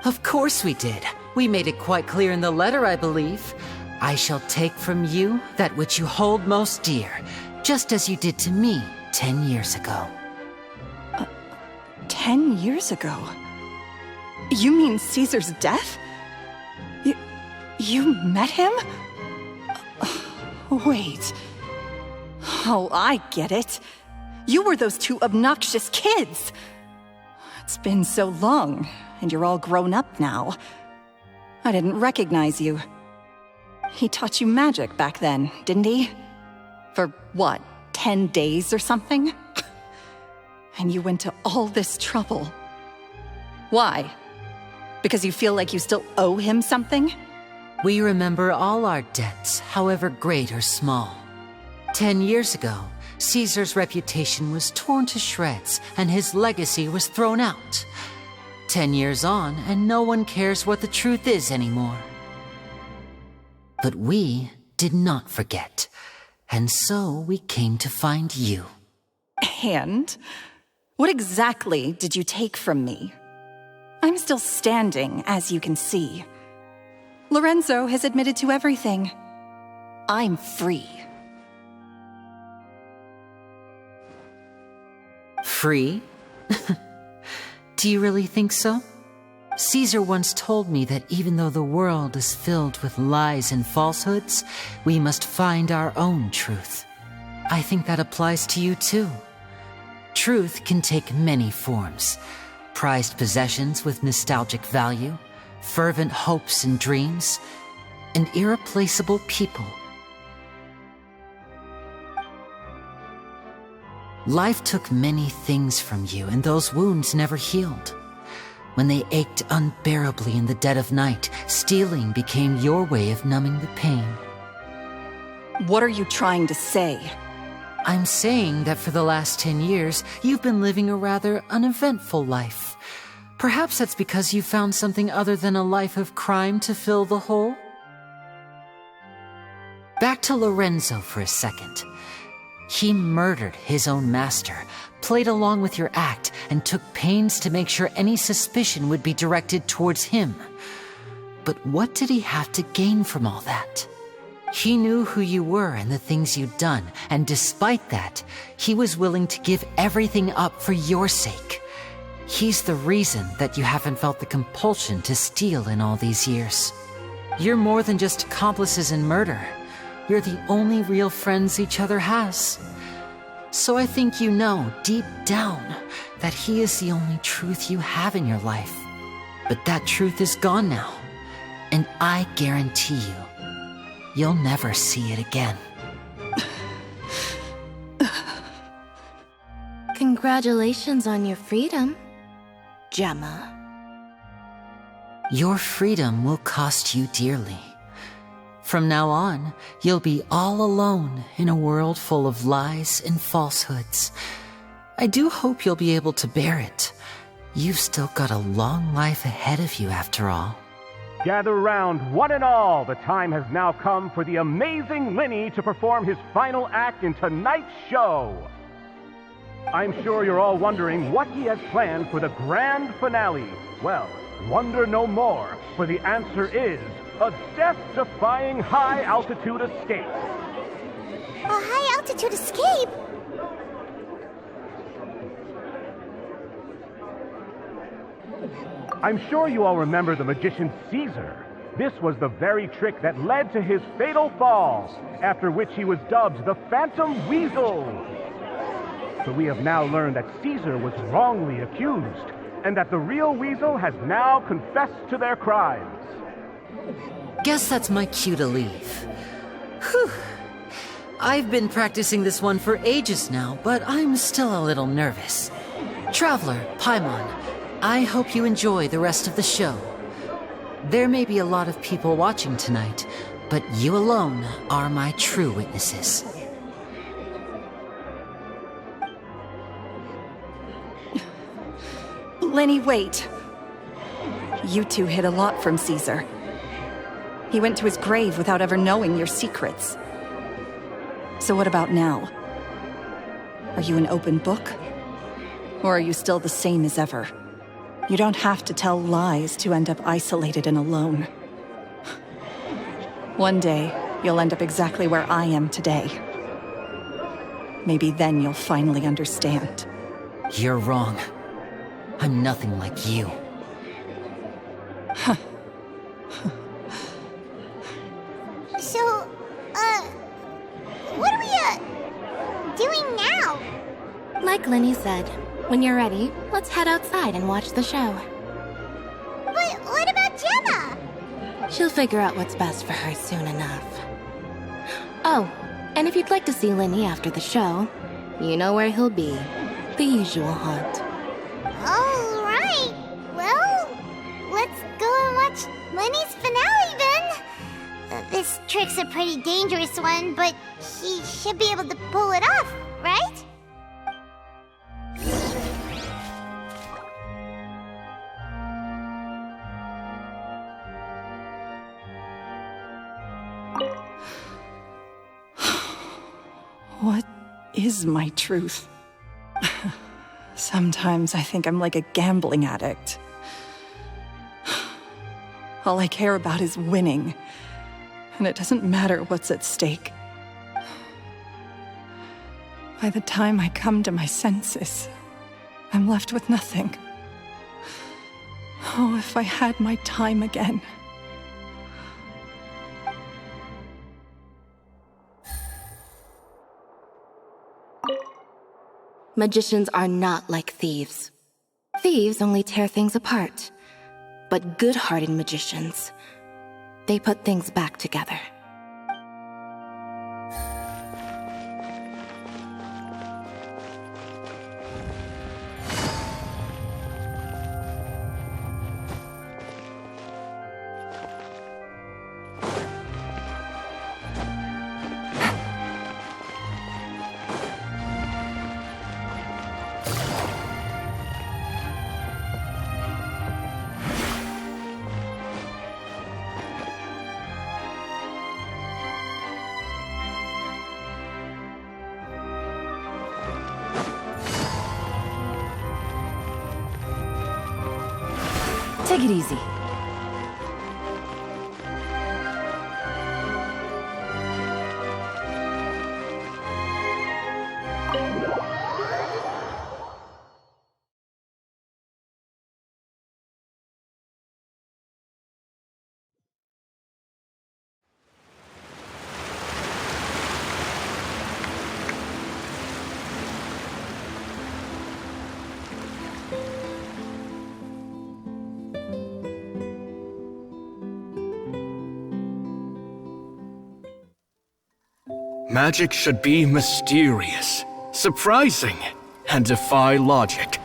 Of course we did. We made it quite clear in the letter, I believe. I shall take from you that which you hold most dear, just as you did to me 10 years ago. 10 years ago? You mean Caesar's death? You met him? Wait. Oh, I get it. You were those two obnoxious kids. It's been so long, and you're all grown up now. I didn't recognize you. He taught you magic back then, didn't he? For what, 10 days or something? And you went to all this trouble. Why? Because you feel like you still owe him something? We remember all our debts, however great or small. 10 years ago, Caesar's reputation was torn to shreds, and his legacy was thrown out. 10 years on, and no one cares what the truth is anymore. But we did not forget, and so we came to find you. And? What exactly did you take from me? I'm still standing, as you can see. Lorenzo has admitted to everything. I'm free. Free? Do you really think so? Caesar once told me that even though the world is filled with lies and falsehoods, we must find our own truth. I think that applies to you too. Truth can take many forms. Prized possessions with nostalgic value, fervent hopes and dreams, and irreplaceable people. Life took many things from you, and those wounds never healed. When they ached unbearably in the dead of night, stealing became your way of numbing the pain. What are you trying to say? I'm saying that for the last 10 years, you've been living a rather uneventful life. Perhaps that's because you found something other than a life of crime to fill the hole? Back to Lorenzo for a second. He murdered his own master, played along with your act, and took pains to make sure any suspicion would be directed towards him. But what did he have to gain from all that? He knew who you were and the things you'd done, and despite that, he was willing to give everything up for your sake. He's the reason that you haven't felt the compulsion to steal in all these years. You're more than just accomplices in murder. You're the only real friends each other has. So I think you know, deep down, that he is the only truth you have in your life. But that truth is gone now. And I guarantee you, you'll never see it again. Congratulations on your freedom, Gemma. Your freedom will cost you dearly. From now on, you'll be all alone in a world full of lies and falsehoods. I do hope you'll be able to bear it. You've still got a long life ahead of you after all. Gather round, one and all. The time has now come for the amazing Lyney to perform his final act in tonight's show. I'm sure you're all wondering what he has planned for the grand finale. Well, wonder no more, for the answer is a death-defying high-altitude escape. A high-altitude escape? I'm sure you all remember the magician Caesar. This was the very trick that led to his fatal fall, after which he was dubbed the Phantom Weasel. But we have now learned that Caesar was wrongly accused, and that the real Weasel has now confessed to their crimes. Guess that's my cue to leave. Whew. I've been practicing this one for ages now, but I'm still a little nervous. Traveler, Paimon, I hope you enjoy the rest of the show. There may be a lot of people watching tonight, but you alone are my true witnesses. Lyney, wait. You two hid a lot from Caesar. He went to his grave without ever knowing your secrets. So what about now? Are you an open book? Or are you still the same as ever? You don't have to tell lies to end up isolated and alone. One day, you'll end up exactly where I am today. Maybe then you'll finally understand. You're wrong. I'm nothing like you. So, what are we, doing now? Like Lyney said, when you're ready, let's head outside and watch the show. But what about Gemma? She'll figure out what's best for her soon enough. Oh, and if you'd like to see Lyney after the show, you know where he'll be. The usual haunt. All right. Well, let's go and watch Lyney's finale then. This trick's a pretty dangerous one, but he should be able to pull it off, right? What is my truth? Sometimes I think I'm like a gambling addict. All I care about is winning, and it doesn't matter what's at stake. By the time I come to my senses, I'm left with nothing. Oh, if I had my time again. Magicians are not like thieves. Thieves only tear things apart. But good-hearted magicians, they put things back together. Take it easy. Magic should be mysterious, surprising, and defy logic.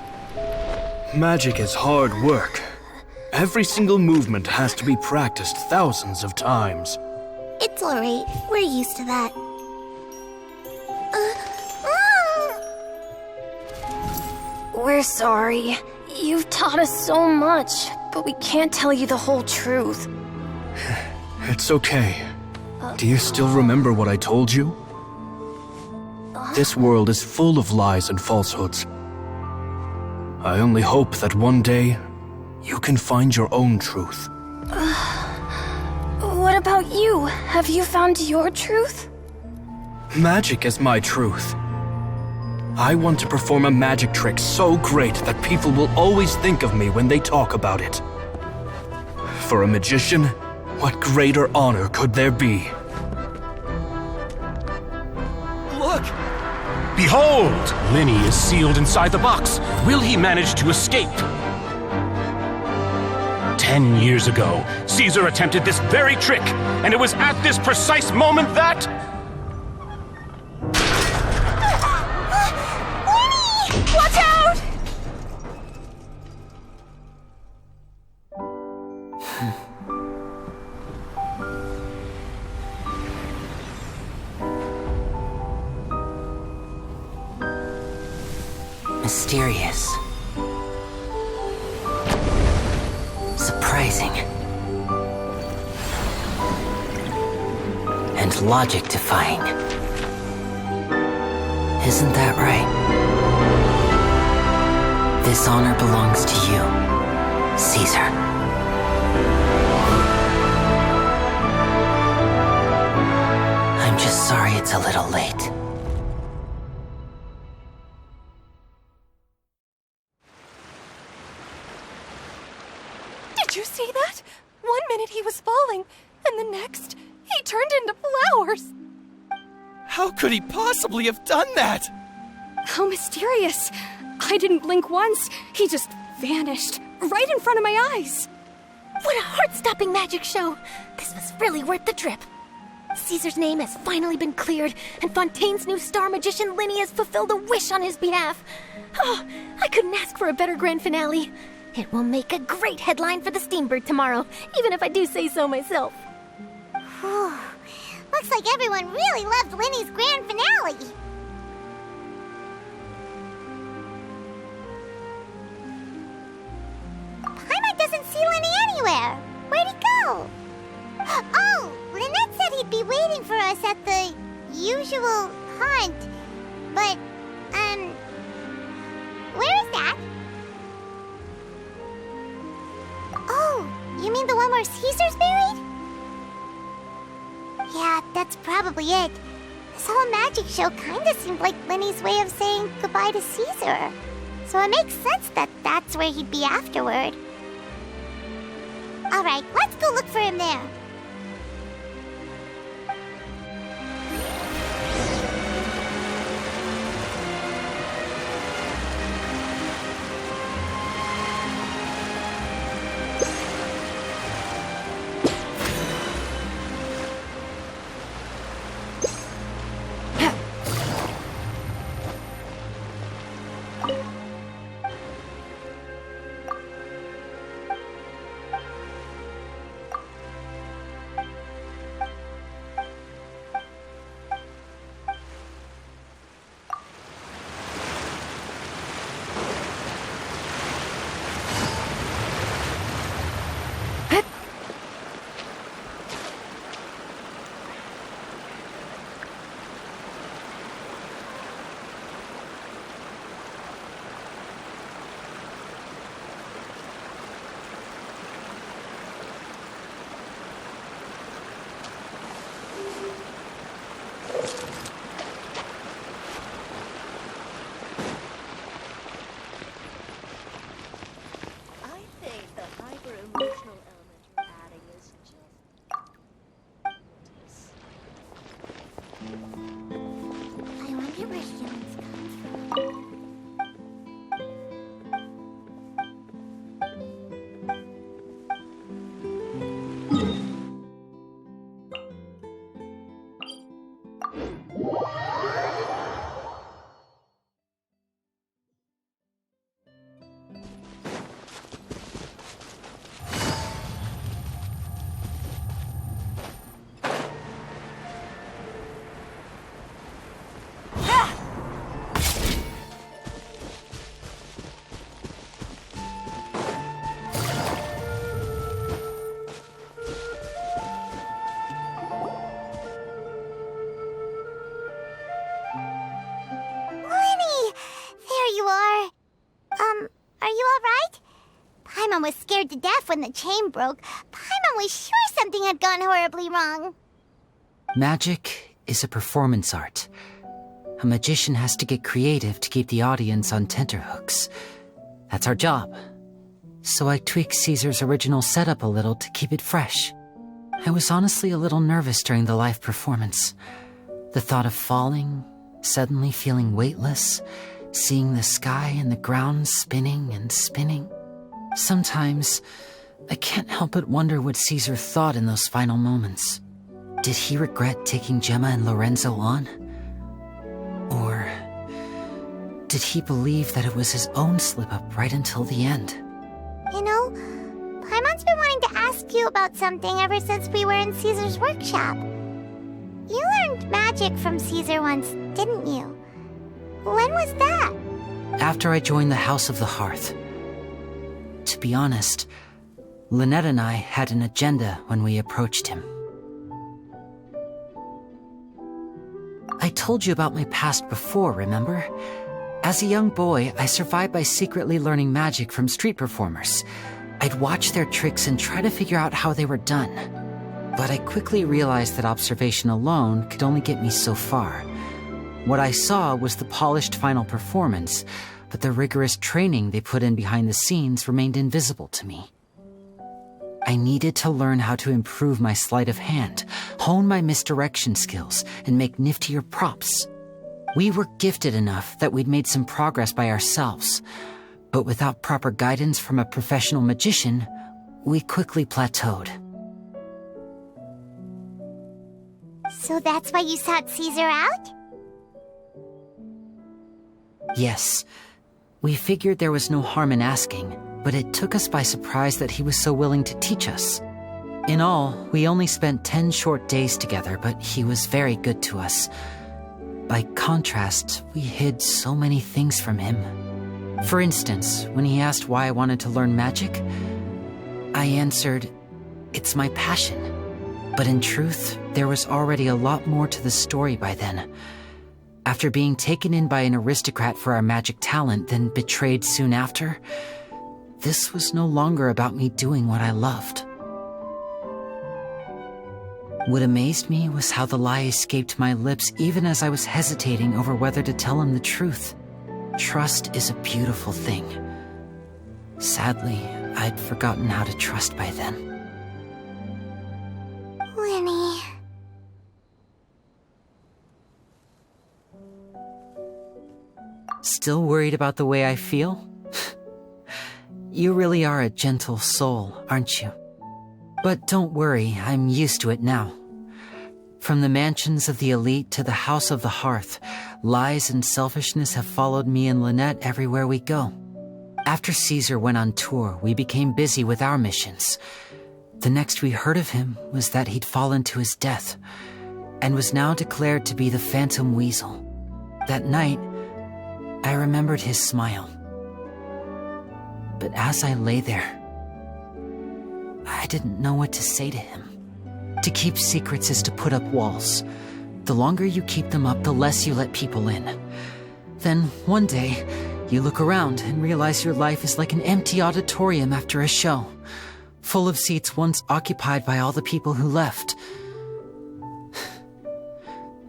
Magic is hard work. Every single movement has to be practiced thousands of times. It's alright. We're used to that. We're sorry. You've taught us so much, but we can't tell you the whole truth. It's okay. Do you still remember what I told you? This world is full of lies and falsehoods. I only hope that one day you can find your own truth. What about you? Have you found your truth? Magic is my truth. I want to perform a magic trick so great that people will always think of me when they talk about it. For a magician, what greater honor could there be? Look! Behold! Lyney is sealed inside the box. Will he manage to escape? 10 years ago, Caesar attempted this very trick, and it was at this precise moment that... Mysterious. Surprising. And logic-defying. Isn't that right? This honor belongs to you, Caesar. I'm just sorry it's a little late. Did you see that? 1 minute he was falling, and the next, he turned into flowers. How could he possibly have done that? How mysterious. I didn't blink once. He just vanished, right in front of my eyes. What a heart-stopping magic show! This was really worth the trip. Caesar's name has finally been cleared, and Fontaine's new star magician Lyney has fulfilled a wish on his behalf. Oh, I couldn't ask for a better grand finale. It will make a great headline for the Steambird tomorrow, even if I do say so myself. Whew. Looks like everyone really loved Lyney's grand finale. Paimon doesn't see Lyney anywhere. Where'd he go? Oh, Lynette said he'd be waiting for us at the usual haunt. But, where is that? Oh, you mean the one where Caesar's buried? Yeah, that's probably it. This whole magic show kinda seemed like Lyney's way of saying goodbye to Caesar. So it makes sense that that's where he'd be afterward. Alright, let's go look for him there. Was scared to death when the chain broke. Paimon was sure something had gone horribly wrong. Magic is a performance art. A magician has to get creative to keep the audience on tenterhooks. That's our job. So I tweaked Caesar's original setup a little to keep it fresh. I was honestly a little nervous during the live performance. The thought of falling, suddenly feeling weightless, seeing the sky and the ground spinning and spinning. Sometimes, I can't help but wonder what Caesar thought in those final moments. Did he regret taking Gemma and Lorenzo on? Or did he believe that it was his own slip-up right until the end? You know, Paimon's been wanting to ask you about something ever since we were in Caesar's workshop. You learned magic from Caesar once, didn't you? When was that? After I joined the House of the Hearth. To be honest, Lynette and I had an agenda when we approached him. I told you about my past before, remember? As a young boy, I survived by secretly learning magic from street performers. I'd watch their tricks and try to figure out how they were done. But I quickly realized that observation alone could only get me so far. What I saw was the polished final performance, but the rigorous training they put in behind the scenes remained invisible to me. I needed to learn how to improve my sleight of hand, hone my misdirection skills, and make niftier props. We were gifted enough that we'd made some progress by ourselves, but without proper guidance from a professional magician, we quickly plateaued. So that's why you sought Caesar out? Yes. We figured there was no harm in asking, but it took us by surprise that he was so willing to teach us. In all, we only spent 10 short days together, but he was very good to us. By contrast, we hid so many things from him. For instance, when he asked why I wanted to learn magic, I answered, "It's my passion." But in truth, there was already a lot more to the story by then. After being taken in by an aristocrat for our magic talent, then betrayed soon after, this was no longer about me doing what I loved. What amazed me was how the lie escaped my lips even as I was hesitating over whether to tell him the truth. Trust is a beautiful thing. Sadly, I'd forgotten how to trust by then. Lyney. Still worried about the way I feel? You really are a gentle soul, aren't you? But don't worry, I'm used to it now. From the mansions of the elite to the House of the Hearth, lies and selfishness have followed me and Lynette everywhere we go. After Caesar went on tour, we became busy with our missions. The next we heard of him was that he'd fallen to his death, and was now declared to be the Phantom Weasel. That night, I remembered his smile. But as I lay there, I didn't know what to say to him. To keep secrets is to put up walls. The longer you keep them up, the less you let people in. Then, one day, you look around and realize your life is like an empty auditorium after a show, full of seats once occupied by all the people who left.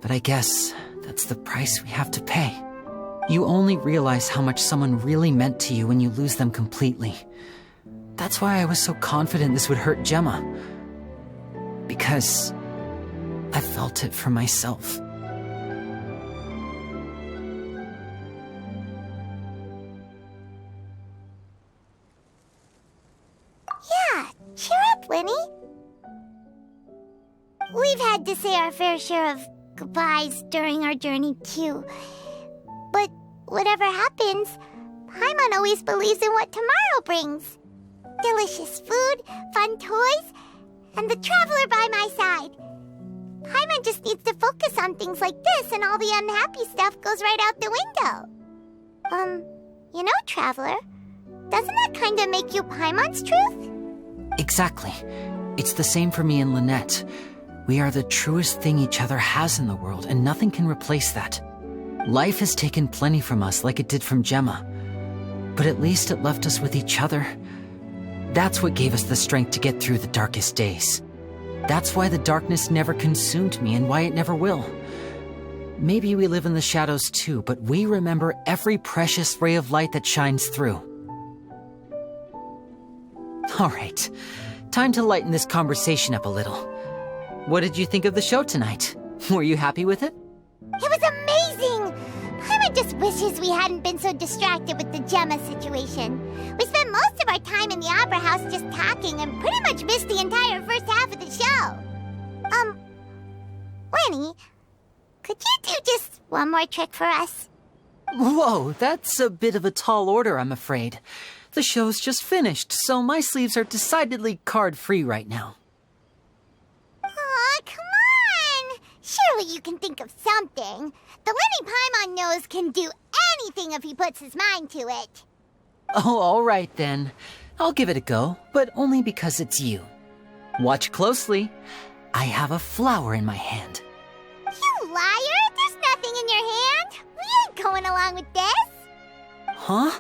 But I guess that's the price we have to pay. You only realize how much someone really meant to you when you lose them completely. That's why I was so confident this would hurt Gemma. Because I felt it for myself. Yeah, cheer up, Lyney. We've had to say our fair share of goodbyes during our journey, too. But whatever happens, Paimon always believes in what tomorrow brings. Delicious food, fun toys, and the traveler by my side. Paimon just needs to focus on things like this, and all the unhappy stuff goes right out the window. You know, Traveler, doesn't that kind of make you Paimon's truth? Exactly. It's the same for me and Lynette. We are the truest thing each other has in the world, and nothing can replace that. Life has taken plenty from us, like it did from Gemma. But at least it left us with each other. That's what gave us the strength to get through the darkest days. That's why the darkness never consumed me and why it never will. Maybe we live in the shadows too, but we remember every precious ray of light that shines through. All right, time to lighten this conversation up a little. What did you think of the show tonight? Were you happy with it? It was amazing! Paimon just wishes we hadn't been so distracted with the Gemma situation. We spent most of our time in the Opera House just talking and pretty much missed the entire first half of the show. Lyney, could you do just one more trick for us? Whoa, that's a bit of a tall order, I'm afraid. The show's just finished, so my sleeves are decidedly card-free right now. Aw, come on! Surely you can think of something. The Lyney Paimon knows can do anything if he puts his mind to it. Oh, all right then. I'll give it a go, but only because it's you. Watch closely. I have a flower in my hand. You liar! There's nothing in your hand. We ain't going along with this. Huh?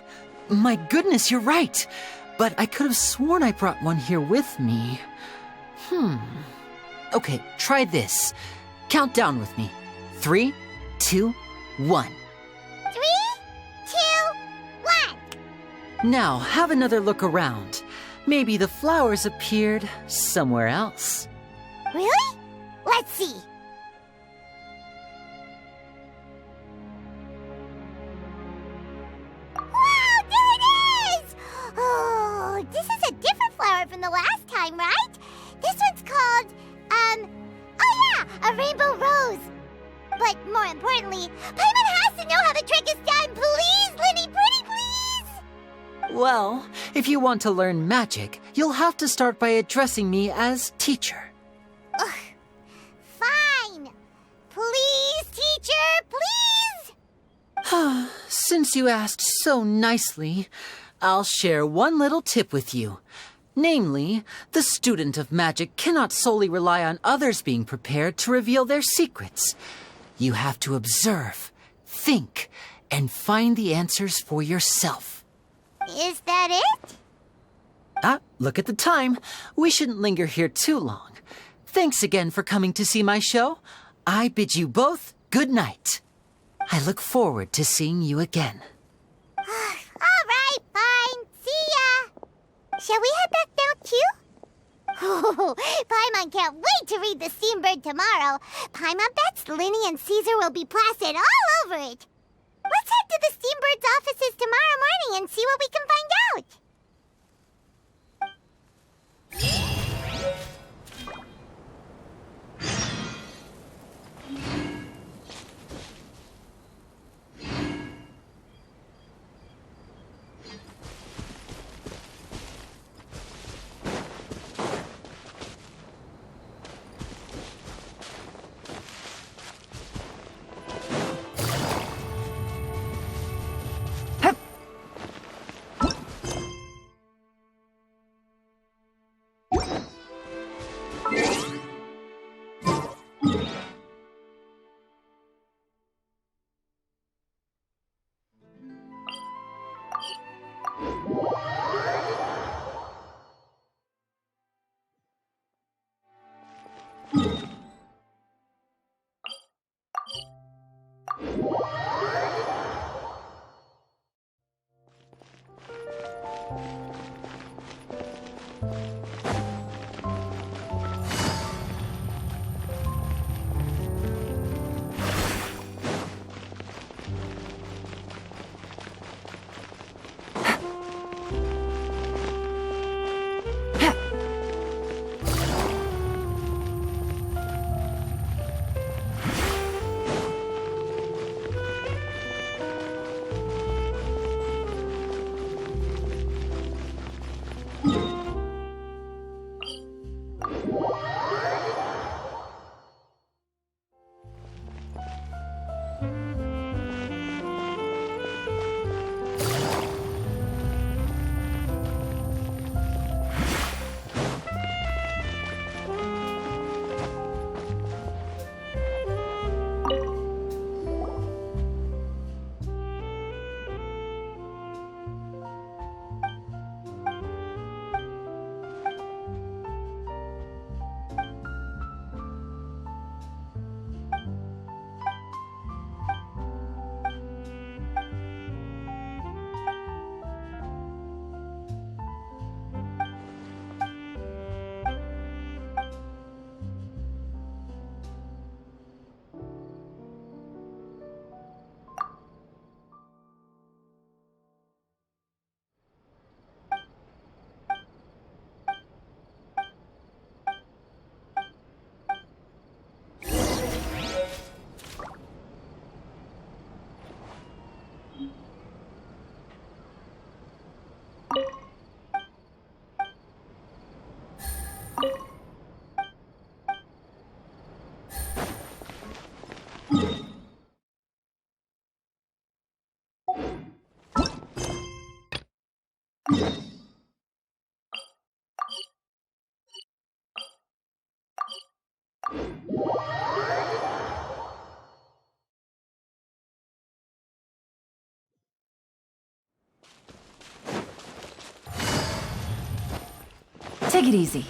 My goodness, you're right. But I could have sworn I brought one here with me. Okay, try this. Count down with me. 3, 2, 1. 3, 2, 1. Now, have another look around. Maybe the flowers appeared somewhere else. Really? Let's see. Wow, there it is! Oh, this is a different flower from the last time, right? This one's called, a rainbow rose. But more importantly, Paimon has to know how the trick is done. Please, Lyney, pretty please! Well, if you want to learn magic, you'll have to start by addressing me as teacher. Ugh. Fine. Please, teacher, please! Since you asked so nicely, I'll share one little tip with you. Namely, the student of magic cannot solely rely on others being prepared to reveal their secrets. You have to observe, think, and find the answers for yourself. Is that it? Look at the time. We shouldn't linger here too long. Thanks again for coming to see my show. I bid you both good night. I look forward to seeing you again. All right, fine. See ya. Shall we head back now, too? Oh, Paimon can't wait to read The Steambird tomorrow. Paimon bets Lyney and Caesar will be placid all over it. Let's head to the Steambird's offices tomorrow morning and see what we can find out. Take it easy.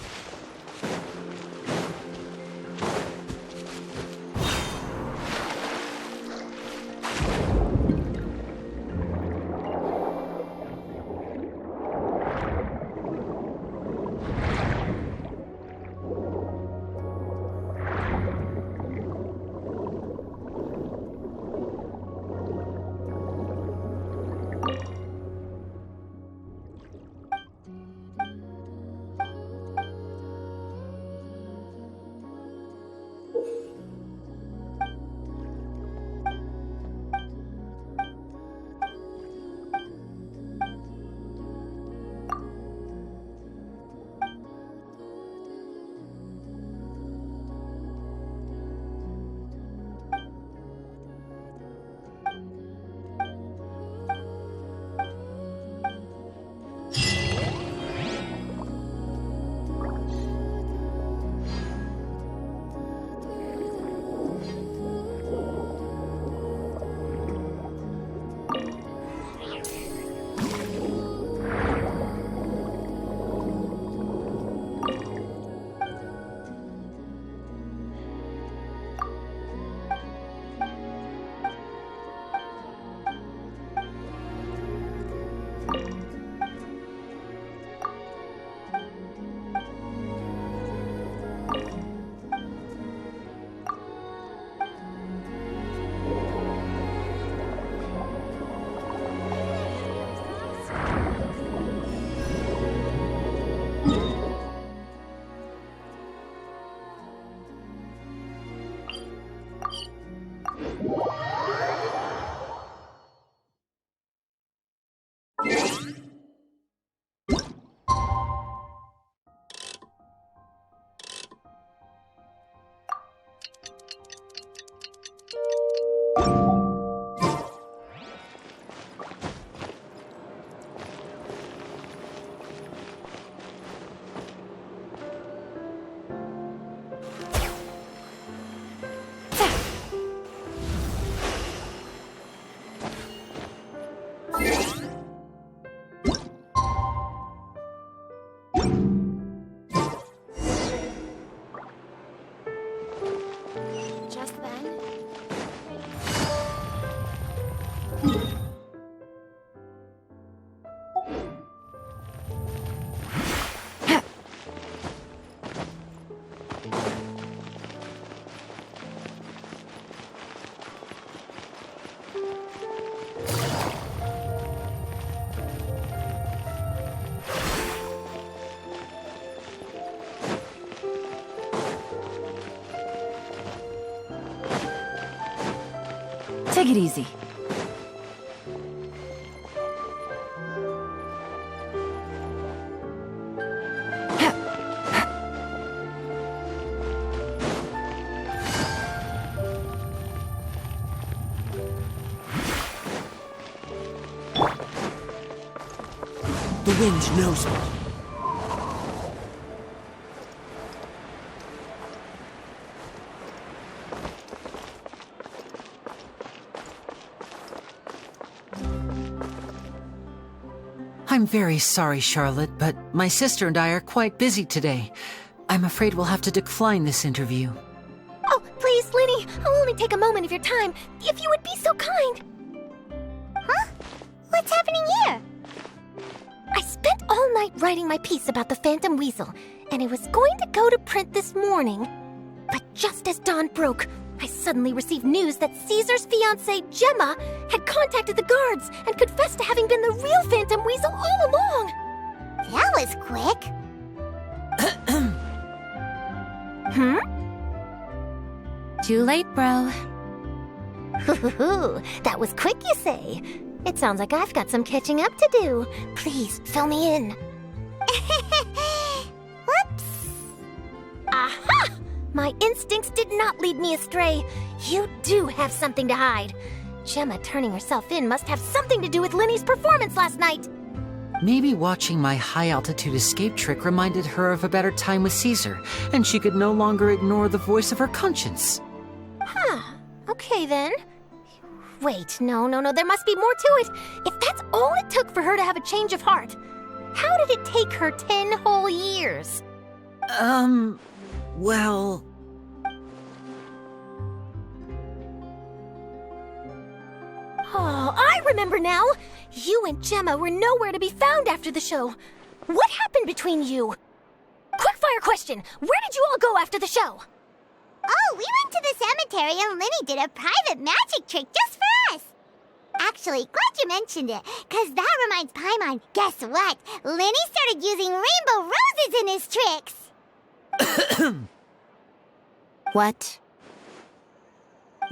Take it easy. The wind knows me. I'm very sorry, Charlotte, but my sister and I are quite busy today. I'm afraid we'll have to decline this interview. Oh, please, Lyney, I'll only take a moment of your time, if you would be so kind. Huh? What's happening here? I spent all night writing my piece about the Phantom Weasel, and it was going to go to print this morning. But just as dawn broke, I suddenly received news that Caesar's fiancée, Gemma, had contacted the guards and confessed to having been the real Phantom Weasel all along. That was quick. Too late, bro. That was quick, you say? It sounds like I've got some catching up to do. Please, fill me in. Whoops. Aha! My instincts did not lead me astray. You do have something to hide. Gemma turning herself in must have something to do with Lyney's performance last night. Maybe watching my high-altitude escape trick reminded her of a better time with Caesar, and she could no longer ignore the voice of her conscience. Huh. Okay, then. Wait, no, there must be more to it. If that's all it took for her to have a change of heart, How did it take her 10 whole years? Well... Oh, I remember now! You and Gemma were nowhere to be found after the show. What happened between you? Quickfire question! Where did you all go after the show? Oh, we went to the cemetery and Lyney did a private magic trick just for us. Actually, glad you mentioned it, because that reminds Paimon. Guess what? Lyney started using rainbow roses in his tricks. What?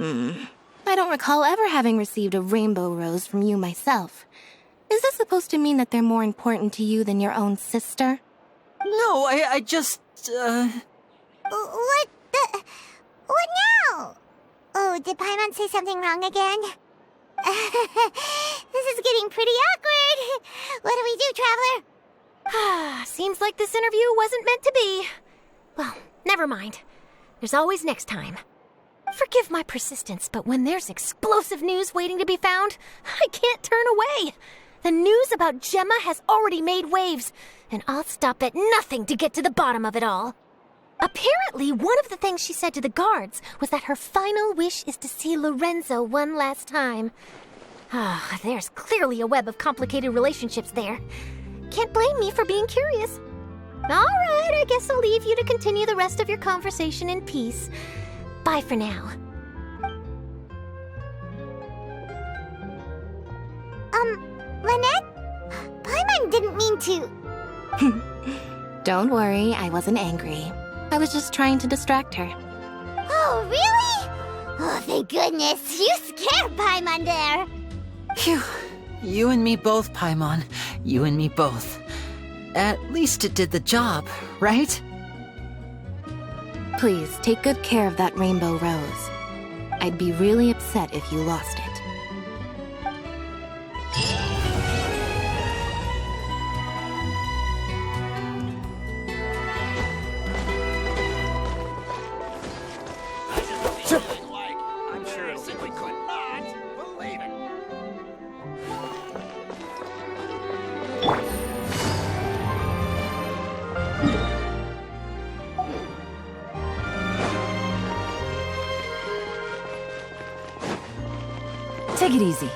I don't recall ever having received a rainbow rose from you myself. Is this supposed to mean that they're more important to you than your own sister? No, I just, What now? Oh, did Paimon say something wrong again? This is getting pretty awkward. What do we do, Traveler? Seems like this interview wasn't meant to be. Well, never mind. There's always next time. Forgive my persistence, but when there's explosive news waiting to be found, I can't turn away. The news about Gemma has already made waves, and I'll stop at nothing to get to the bottom of it all. Apparently, one of the things she said to the guards was that her final wish is to see Lorenzo one last time. There's clearly a web of complicated relationships there. Can't blame me for being curious. All right, I guess I'll leave you to continue the rest of your conversation in peace. Bye for now. Lynette? Paimon didn't mean to. Don't worry, I wasn't angry. I was just trying to distract her. Oh, really? Oh, thank goodness. You scared Paimon there. Phew. You and me both, Paimon. You and me both. At least it did the job, right? Please, take good care of that rainbow rose. I'd be really upset if you lost it. I'm sure it'll simply could not believe it. Take it easy.